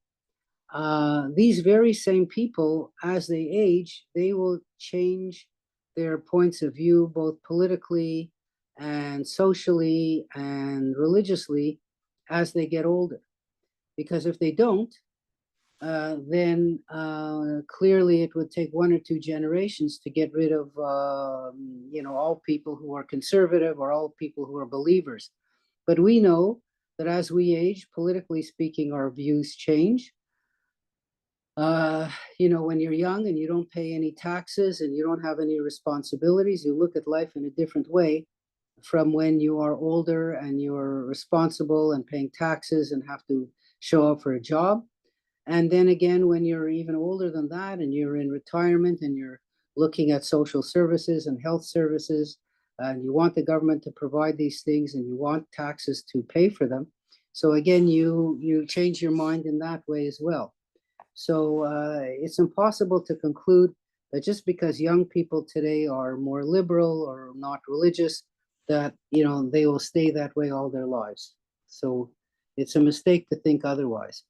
these very same people, as they age, they will change their points of view, both politically and socially and religiously, as they get older. Because if they don't, then clearly it would take 1 or 2 generations to get rid of, all people who are conservative or all people who are believers. But we know that as we age, politically speaking, our views change. When you're young and you don't pay any taxes and you don't have any responsibilities, you look at life in a different way from when you are older and you're responsible and paying taxes and have to show up for a job. And then again, when you're even older than that and you're in retirement and you're looking at social services and health services, and you want the government to provide these things and you want taxes to pay for them. So again, you change your mind in that way as well. So it's impossible to conclude that just because young people today are more liberal or not religious, that they will stay that way all their lives. So it's a mistake to think otherwise.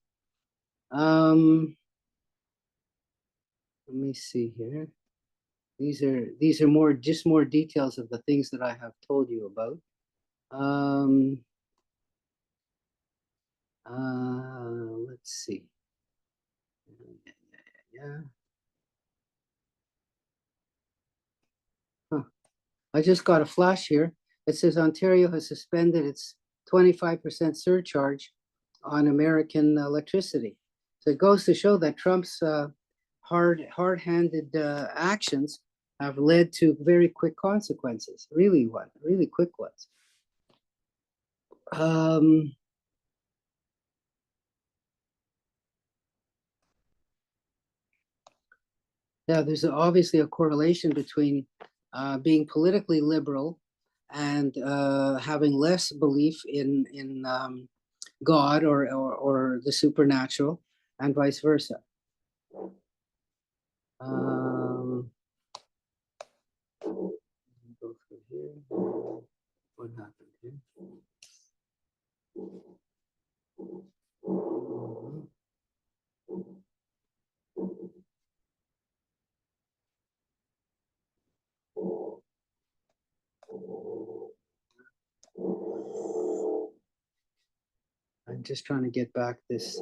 Let me see here. These are more details of the things that I have told you about. Let's see. Yeah. Huh. I just got a flash here. It says Ontario has suspended its 25% surcharge on American electricity. So it goes to show that Trump's hard-handed actions have led to very quick consequences. Really quick ones. Um, yeah, there's obviously a correlation between being politically liberal and having less belief in God or the supernatural, and vice versa. Um, go through here. What happened here? Mhm. I'm just trying to get back this.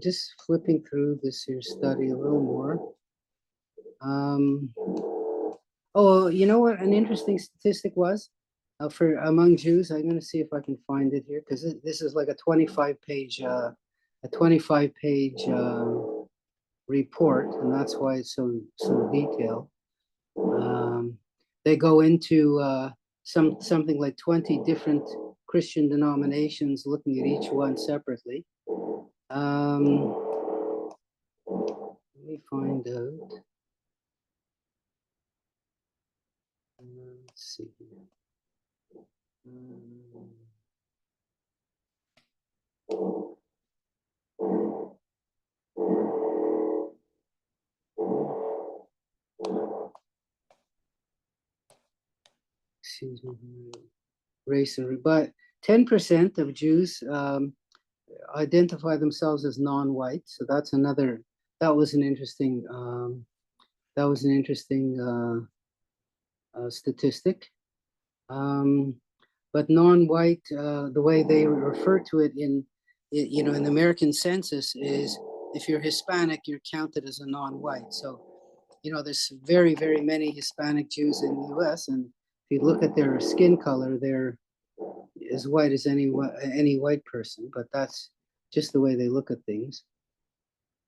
Just flipping through this here study a little more. Oh, you know what? An interesting statistic was for among Jews. I'm going to see if I can find it here because this is like a 25 page, report, and that's why it's so detailed. They go into something like 20 different Christian denominations, looking at each one separately. Let me find out. Let's see here. Excuse me. Race and but 10% of Jews identify themselves as non-white. So that's another. That was an interesting. That was an interesting statistic. Um, but non-white, the way they refer to it in the American census is if you're Hispanic, you're counted as a non-white. So, there's very many Hispanic Jews in the U.S. and if you look at their skin color, they're as white as any white person. But that's just the way they look at things.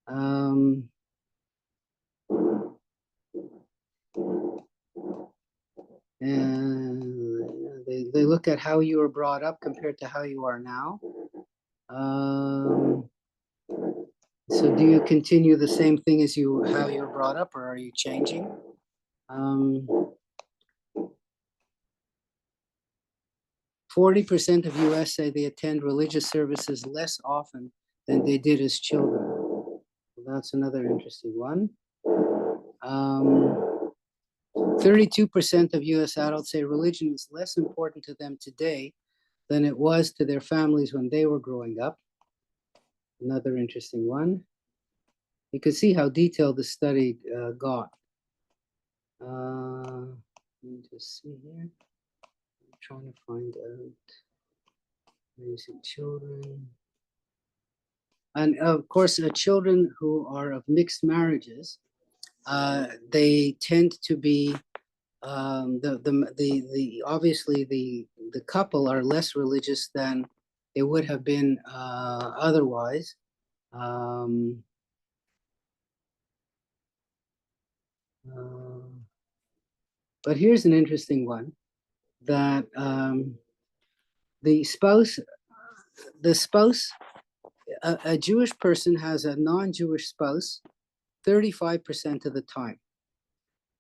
Um, and they look at how you were brought up compared to how you are now. Um, so do you continue the same thing as how you were brought up, or are you changing? 40% of US say they attend religious services less often than they did as children. So that's another interesting one. 32% of US adults say religion is less important to them today than it was to their families when they were growing up. Another interesting one. You can see how detailed the study got. Let me just see here. I'm trying to find out. Raising children. And of course, children who are of mixed marriages, they tend to be obviously the couple are less religious than they would have been otherwise. Um, but here's an interesting one that the spouse, the spouse, a Jewish person has a non-Jewish spouse 35% of the time.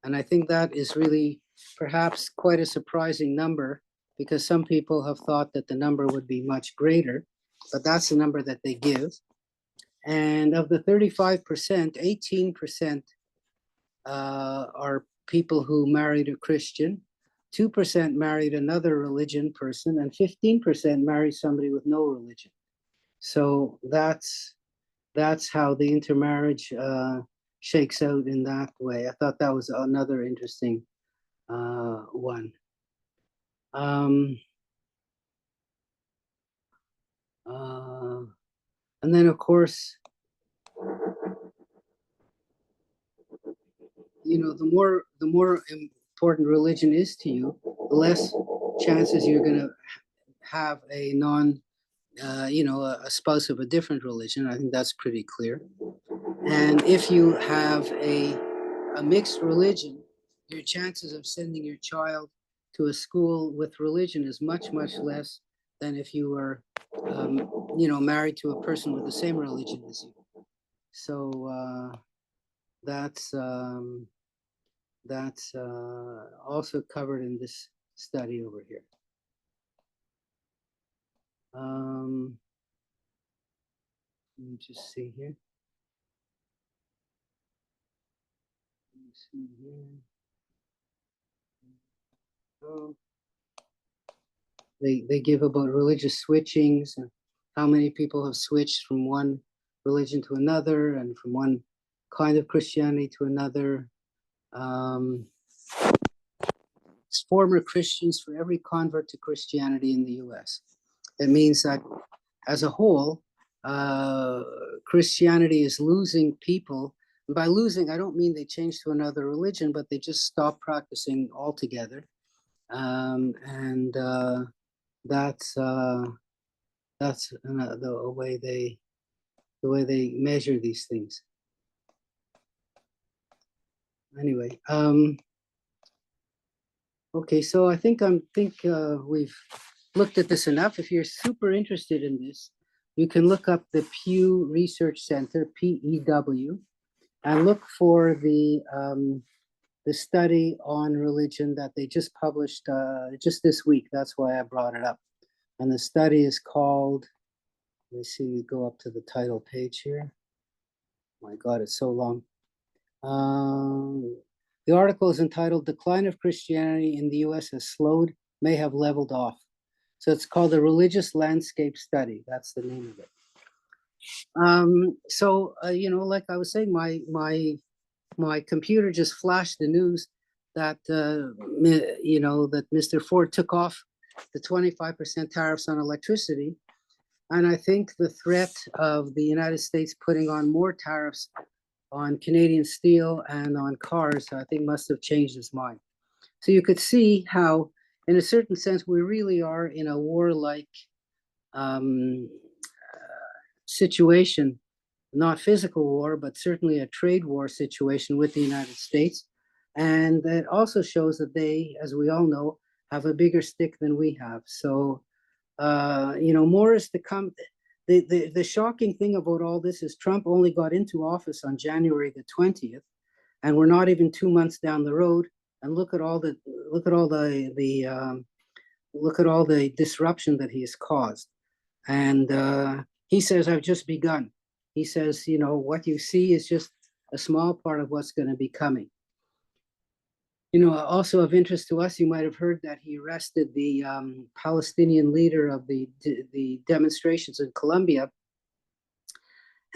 And I think that is really perhaps quite a surprising number because some people have thought that the number would be much greater, but that's the number that they give. And of the 35%, 18% are people who married a Christian, 2% married another religion person, and 15% married somebody with no religion. So that's how the intermarriage shakes out in that way. I thought that was another interesting one. And then, of course, the more important religion is to you, the less chances you're going to have a a spouse of a different religion. I think that's pretty clear. And if you have a mixed religion, your chances of sending your child to a school with religion is much, much less than if you were, married to a person with the same religion as you. So that's also covered in this study over here. Let me just see here. Let me see here. Oh, they give about religious switchings and how many people have switched from one religion to another and from one kind of Christianity to another. Former Christians for every convert to Christianity in the US. It means that as a whole, Christianity is losing people. And by losing, I don't mean they change to another religion, but they just stop practicing altogether. And that's the way they measure these things. Anyway, okay, so I think we've looked at this enough. If you're super interested in this, you can look up the Pew Research Center, PEW, and look for the study on religion that they just published just this week. That's why I brought it up. And the study is called, let me see, go up to the title page here. My God, it's so long. The article is entitled Decline of Christianity in the US Has Slowed, May Have Leveled Off. So it's called the Religious Landscape Study. That's the name of it. Like I was saying, my computer just flashed the news that that Mr. Ford took off the 25% tariffs on electricity. And I think the threat of the United States putting on more tariffs on Canadian steel and on cars, I think must have changed his mind. So you could see how, in a certain sense, we really are in a warlike situation, not physical war, but certainly a trade war situation with the United States. And it also shows that they, as we all know, have a bigger stick than we have. So, more is to come. The shocking thing about all this is Trump only got into office on January the 20th, and we're not even 2 months down the road. And look at all the disruption that he has caused. And he says, I've just begun. He says, what you see is just a small part of what's going to be coming. Also of interest to us, you might have heard that he arrested the Palestinian leader of the demonstrations in Colombia.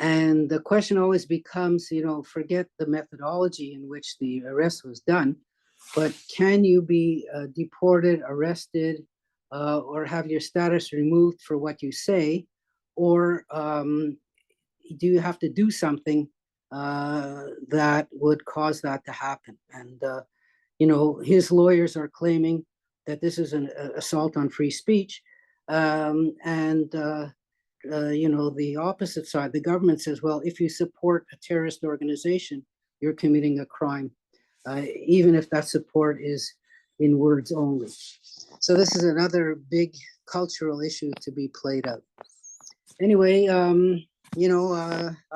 And the question always becomes, forget the methodology in which the arrest was done, but can you be deported, arrested, or have your status removed for what you say? Or do you have to do something that would cause that to happen? And his lawyers are claiming that this is an assault on free speech. The opposite side, the government says, well, if you support a terrorist organization, you're committing a crime, even if that support is in words only. So this is another big cultural issue to be played out. Anyway, I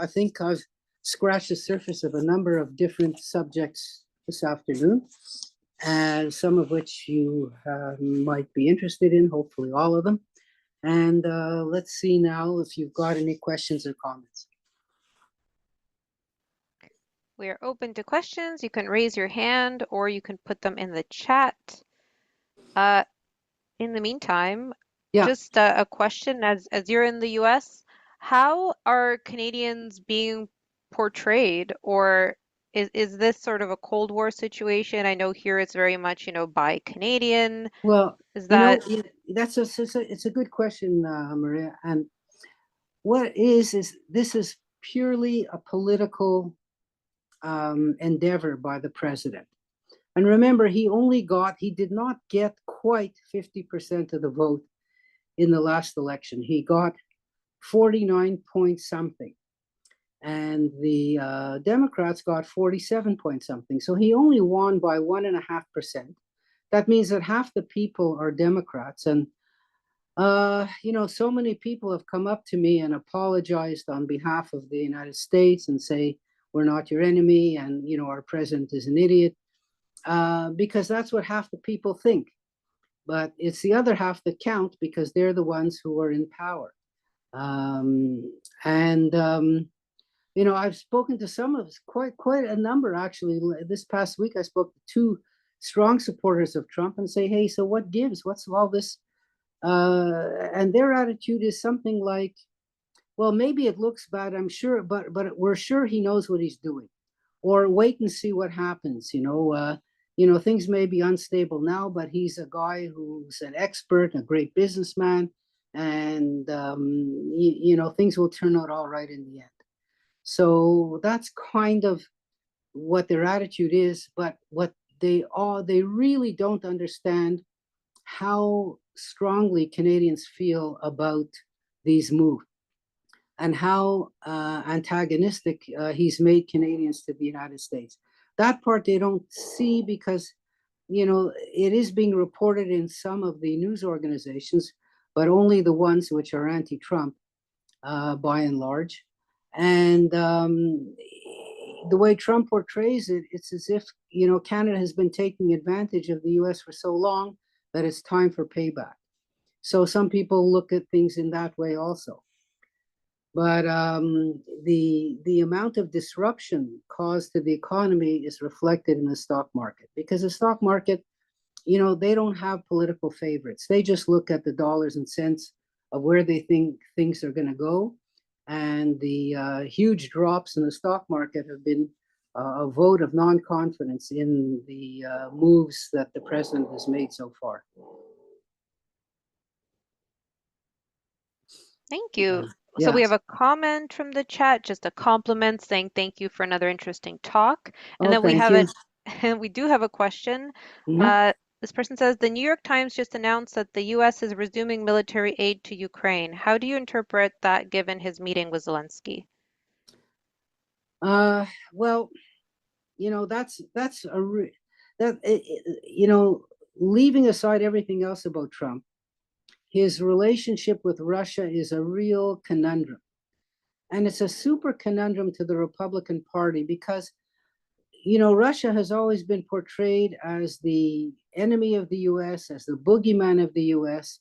think I've scratched the surface of a number of different subjects this afternoon, and some of which you might be interested in, hopefully all of them. And let's see now if you've got any questions or comments. We are open to questions. You can raise your hand or you can put them in the chat. In the meantime, just a question, as you're in the US, how are Canadians being portrayed, or is this sort of a Cold War situation? I know here it's very much, buy Canadian. Well, is that it's a good question, Maria. And what is this is purely a political endeavor by the president. And remember, he did not get quite 50% of the vote in the last election. He got 49 point something. and the Democrats got 47 point something. So he only won by 1.5%. That means that half the people are Democrats. And, so many people have come up to me and apologized on behalf of the United States and say, we're not your enemy. And, our president is an idiot, because that's what half the people think. But it's the other half that count because they're the ones who are in power. And I've spoken to some of quite a number actually. This past week, I spoke to two strong supporters of Trump and say, "Hey, so what gives? What's all this?" And their attitude is something like, "Well, maybe it looks bad, I'm sure, but we're sure he knows what he's doing, or wait and see what happens." Things may be unstable now, but he's a guy who's an expert, a great businessman, and things will turn out all right in the end. So that's kind of what their attitude is, but what they really don't understand how strongly Canadians feel about these moves and how antagonistic he's made Canadians to the United States. That part they don't see because it is being reported in some of the news organizations, but only the ones which are anti-Trump by and large. And the way Trump portrays it, it's as if Canada has been taking advantage of the U.S. for so long that it's time for payback. So some people look at things in that way also. But the amount of disruption caused to the economy is reflected in the stock market, because the stock market, they don't have political favorites. They just look at the dollars and cents of where they think things are going to go. And the huge drops in the stock market have been a vote of non-confidence in the moves that the president has made so far. Thank you. So Yeah. we have a comment from the chat, just a compliment saying thank you for another interesting talk. And Oh, then we thank have you. we do have a question. Mhm. Uh, this person says the New York Times just announced that the U.S. is resuming military aid to Ukraine. How do you interpret that given his meeting with Zelensky? Well, that's that leaving aside everything else about Trump, his relationship with Russia is a real conundrum. And it's a super conundrum to the Republican Party because, Russia has always been portrayed as the enemy of the US, as the boogeyman of the US.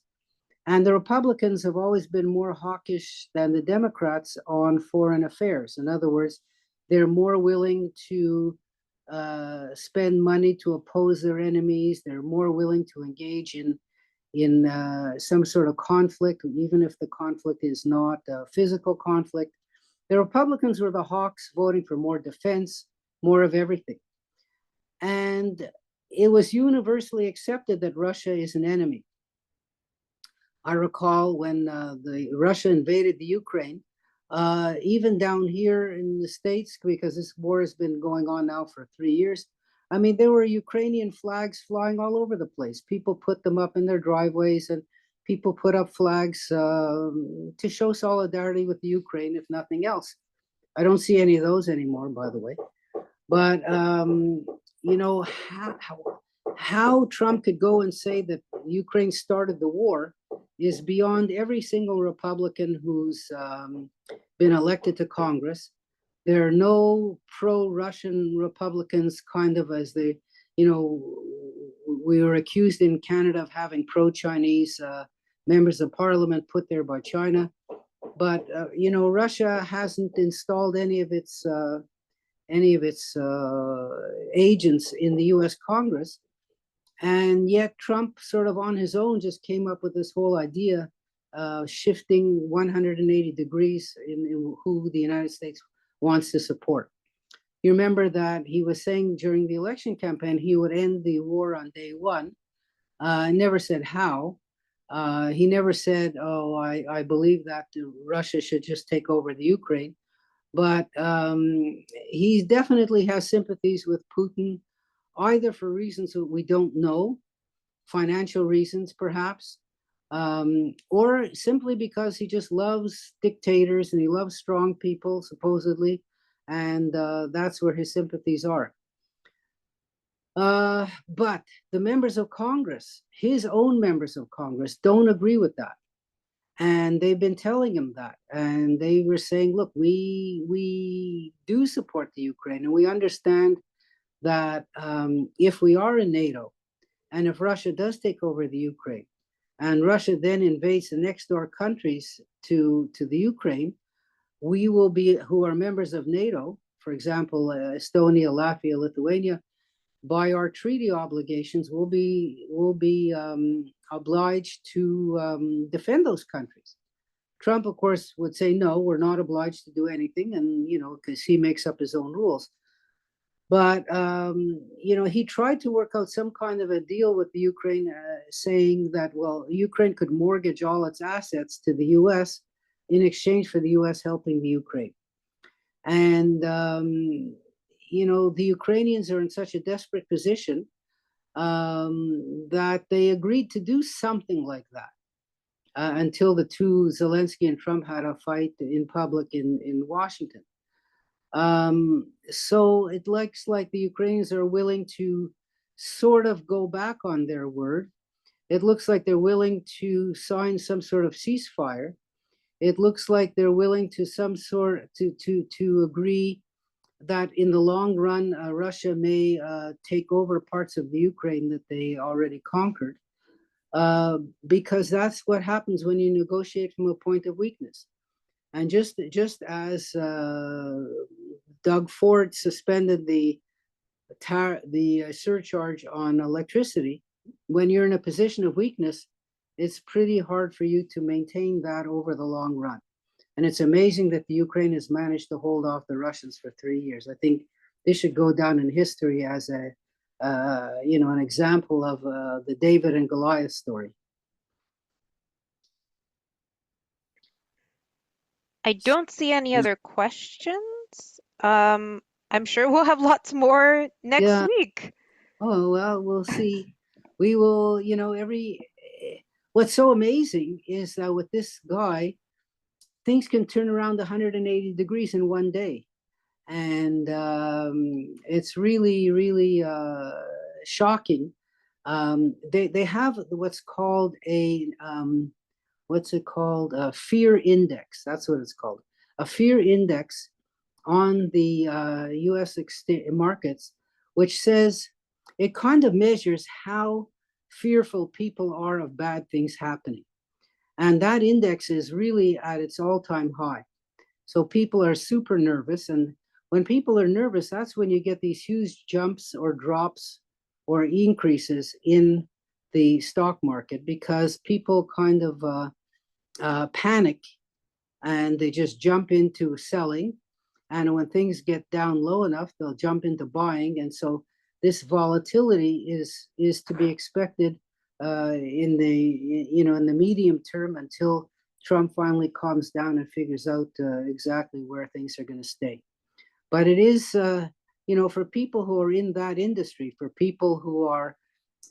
And the Republicans have always been more hawkish than the Democrats on foreign affairs. In other words, they're more willing to spend money to oppose their enemies. They're more willing to engage in some sort of conflict, even if the conflict is not a physical conflict. The Republicans were the hawks, voting for more defense, more of everything. And it was universally accepted that Russia is an enemy. I recall when the Russia invaded the Ukraine, even down here in the States, because this war has been going on now for 3 years. I mean, there were Ukrainian flags flying all over the place. People put them up in their driveways, and people put up flags to show solidarity with the Ukraine, if nothing else. I don't see any of those anymore, by the way. But you know how Trump could go and say that Ukraine started the war is beyond every single Republican who's been elected to Congress. There are no pro-Russian Republicans, kind of as they, we were accused in Canada of having pro-Chinese members of parliament put there by China. But Russia hasn't installed any of its agents in the U.S. Congress, and yet Trump, sort of on his own, just came up with this whole idea, shifting 180 degrees in who the United States wants to support. You remember that he was saying during the election campaign he would end the war on day one. Never said how. He never said, "Oh, I believe that Russia should just take over the Ukraine." But he definitely has sympathies with Putin, either for reasons that we don't know, financial reasons perhaps, or simply because he just loves dictators and he loves strong people, supposedly, and that's where his sympathies are. But the members of Congress, his own members of Congress, don't agree with that. And they've been telling him that. And they were saying, look, we do support the Ukraine, and we understand that if we are in NATO, and if Russia does take over the Ukraine, and Russia then invades the next door countries to the Ukraine, we will be, who are members of NATO, for example, Estonia, Latvia, Lithuania, by our treaty obligations, will be obliged to defend those countries. Trump, of course, would say, no, we're not obliged to do anything, and because he makes up his own rules. But he tried to work out some kind of a deal with the Ukraine, saying that, well, Ukraine could mortgage all its assets to the U.S. in exchange for the U.S. helping the Ukraine. And the Ukrainians are in such a desperate position that they agreed to do something like that until the two, Zelensky and Trump, had a fight in public in Washington. So it looks like the Ukrainians are willing to sort of go back on their word. It looks like they're willing to sign some sort of ceasefire. It looks like they're willing to to agree that in the long run, Russia may take over parts of the Ukraine that they already conquered, because that's what happens when you negotiate from a point of weakness. And just as Doug Ford suspended the surcharge on electricity, when you're in a position of weakness, it's pretty hard for you to maintain that over the long run. And it's amazing that the Ukraine has managed to hold off the Russians for 3 years. I think this should go down in history as an example of the David and Goliath story. I don't see any other questions. I'm sure we'll have lots more next Yeah. week. Oh, well, we'll see. We will, what's so amazing is that with this guy, things can turn around 180 degrees in one day. And it's really, really shocking. They have what's called a fear index. That's what it's called. A fear index on the U.S. markets, which says it kind of measures how fearful people are of bad things happening. And that index is really at its all-time high. So people are super nervous. And when people are nervous, that's when you get these huge jumps or drops or increases in the stock market, because people kind of panic and they just jump into selling. And when things get down low enough, they'll jump into buying. And so this volatility is to be expected in the medium term, until Trump finally calms down and figures out exactly where things are going to stay. But it is, for people who are in that industry, for people who are,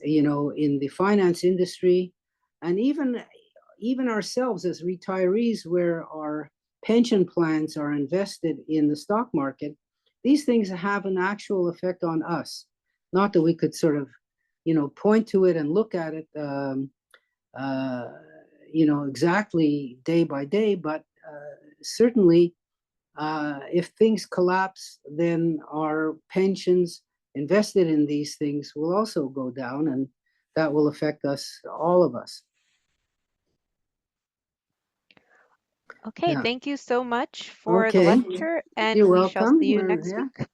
in the finance industry, and even ourselves as retirees, where our pension plans are invested in the stock market, these things have an actual effect on us. Not that we could sort of, point to it and look at it, exactly day by day, but certainly if things collapse, then our pensions invested in these things will also go down, and that will affect us, all of us. Okay, Yeah. thank you so much for the Okay. lecture, and You're we shall welcome. see you next Yeah. week.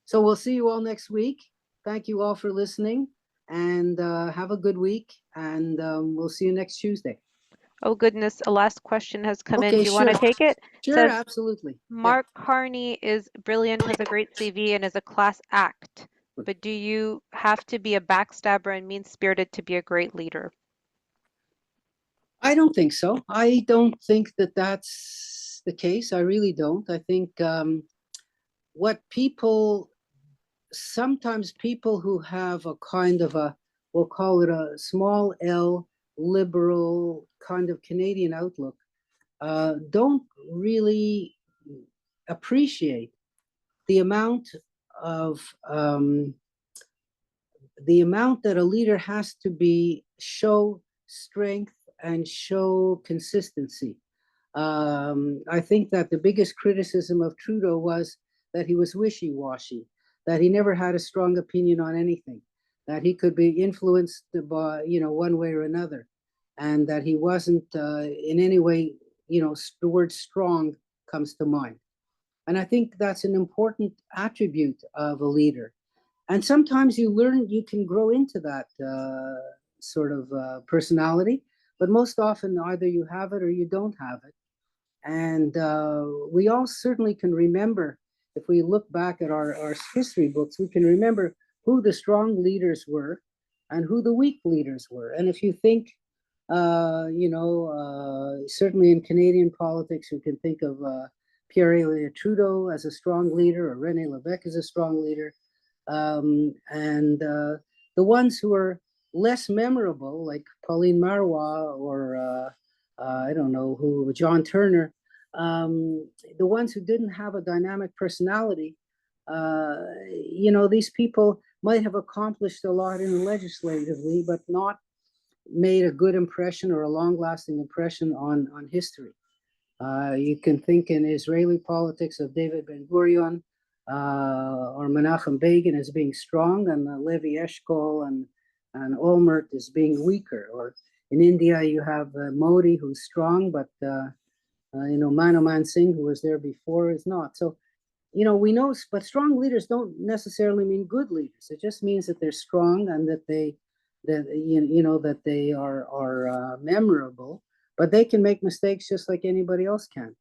So we'll see you all next week. Thank you all for listening, and have a good week. And we'll see you next Tuesday. Oh goodness, a last question has come in. Okay, Do you want sure. to take it? It Sure, says, absolutely. Yeah. Mark Carney is brilliant, has a great CV, and is a class act. But do you have to be a backstabber and mean-spirited to be a great leader? I don't think so. I don't think that that's the case. I really don't. I think what sometimes people who have a kind of we'll call it a small L liberal kind of Canadian outlook don't really appreciate the amount of the amount that a leader has to be show strength and show consistency. I think that the biggest criticism of Trudeau was that he was wishy-washy, that he never had a strong opinion on anything, that he could be influenced by, one way or another, and that he wasn't in any way, the word strong comes to mind. And I think that's an important attribute of a leader. And sometimes you learn, you can grow into that sort of personality, but most often either you have it or you don't have it. And we all certainly can remember, if we look back at our history books, we can remember who the strong leaders were and who the weak leaders were. And if you think, certainly in Canadian politics, you can think of Pierre-Elliott Trudeau as a strong leader, or René Lévesque as a strong leader. And the ones who are less memorable, like Pauline Marois or I don't know who, John Turner, the ones who didn't have a dynamic personality, these people might have accomplished a lot in legislatively, but not made a good impression or a long-lasting impression on history. You can think in Israeli politics of David Ben-Gurion or Menachem Begin as being strong, and Levi Eshkol and Olmert as being weaker. Or in India, you have Modi, who's strong, but Manoman Singh, who was there before, is not. So, we know, but strong leaders don't necessarily mean good leaders. It just means that they're strong and that they are memorable, but they can make mistakes just like anybody else can.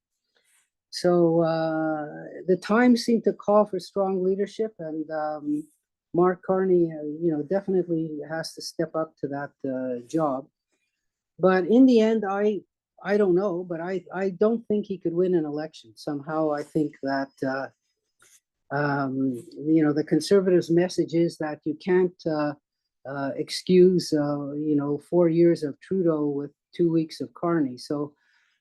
So the times seem to call for strong leadership, and Mark Carney, definitely has to step up to that job. But in the end, I don't know, but I don't think he could win an election. Somehow, I think that the Conservatives' message is that you can't excuse 4 years of Trudeau with 2 weeks of Carney. So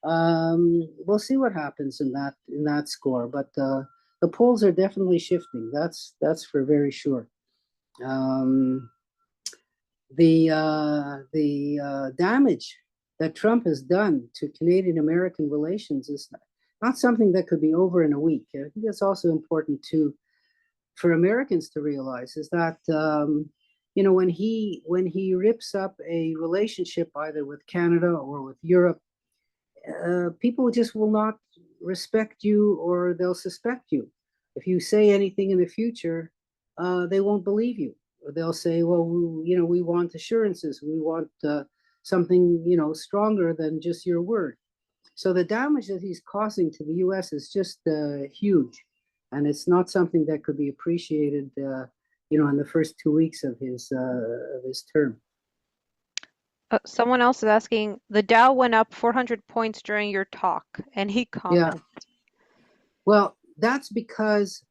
we'll see what happens in that score. But the polls are definitely shifting. That's for very sure. The damage that Trump has done to Canadian-American relations is not something that could be over in a week. I think that's also important for Americans to realize, is that when he rips up a relationship either with Canada or with Europe, people just will not respect you, or they'll suspect you. If you say anything in the future, they won't believe you. Or they'll say, well, we want assurances. We want something, stronger than just your word. So the damage that he's causing to the U.S. is just huge. And it's not something that could be appreciated, in the first 2 weeks of his term. Someone else is asking, the Dow went up 400 points during your talk. Any comment? Yeah. Well, that's because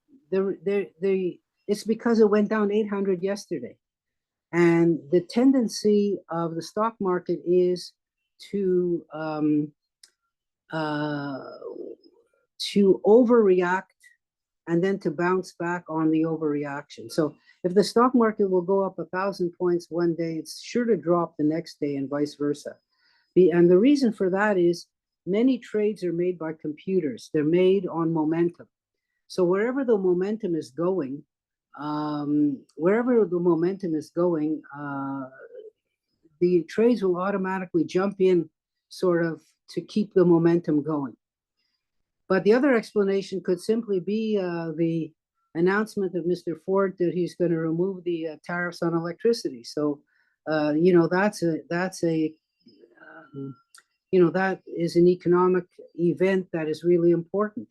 it's because it went down 800 yesterday. And the tendency of the stock market is to overreact and then to bounce back on the overreaction. So if the stock market will go up 1,000 points one day, it's sure to drop the next day, and vice versa. And the reason for that is many trades are made by computers. They're made on momentum. So wherever the momentum is going, the trades will automatically jump in sort of to keep the momentum going. But the other explanation could simply be the announcement of Mr. Ford that he's going to remove the tariffs on electricity. So, that is an economic event that is really important.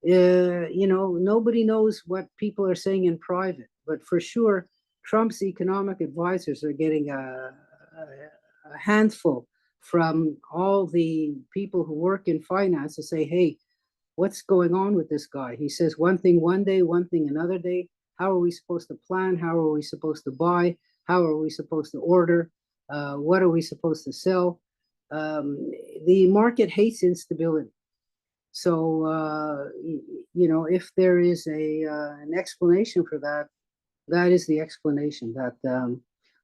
Nobody knows what people are saying in private, but for sure, Trump's economic advisors are getting a handful from all the people who work in finance to say, hey, what's going on with this guy? He says one thing one day, one thing another day. How are we supposed to plan? How are we supposed to buy? How are we supposed to order? What are we supposed to sell? The market hates instability. So, if there is an explanation for that, that is the explanation, that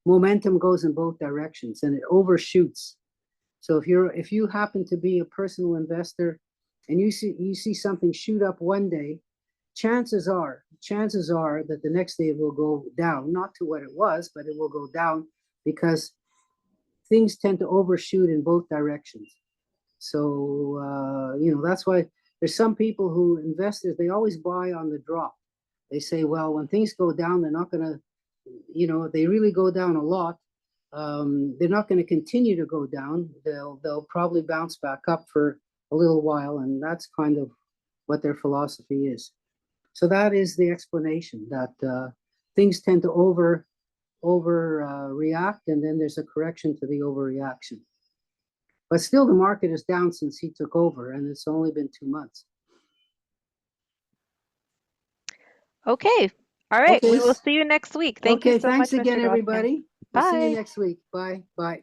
momentum goes in both directions and it overshoots. So if you happen to be a personal investor and you see something shoot up one day, chances are that the next day it will go down, not to what it was, but it will go down because things tend to overshoot in both directions. So that's why there's some people who investors, they always buy on the drop. They say, well, when things go down, they're not going to, if they really go down a lot, they're not going to continue to go down. They'll probably bounce back up for a little while, and that's kind of what their philosophy is. So that is the explanation, that things tend to react, and then there's a correction to the overreaction. But still, the market is down since he took over, and it's only been 2 months. Okay. All right. Okay. We will see you next week. Thank you Okay. so Thanks much, again, Mr. Dwoskin. everybody. We'll see you Bye. next week. Bye. Bye.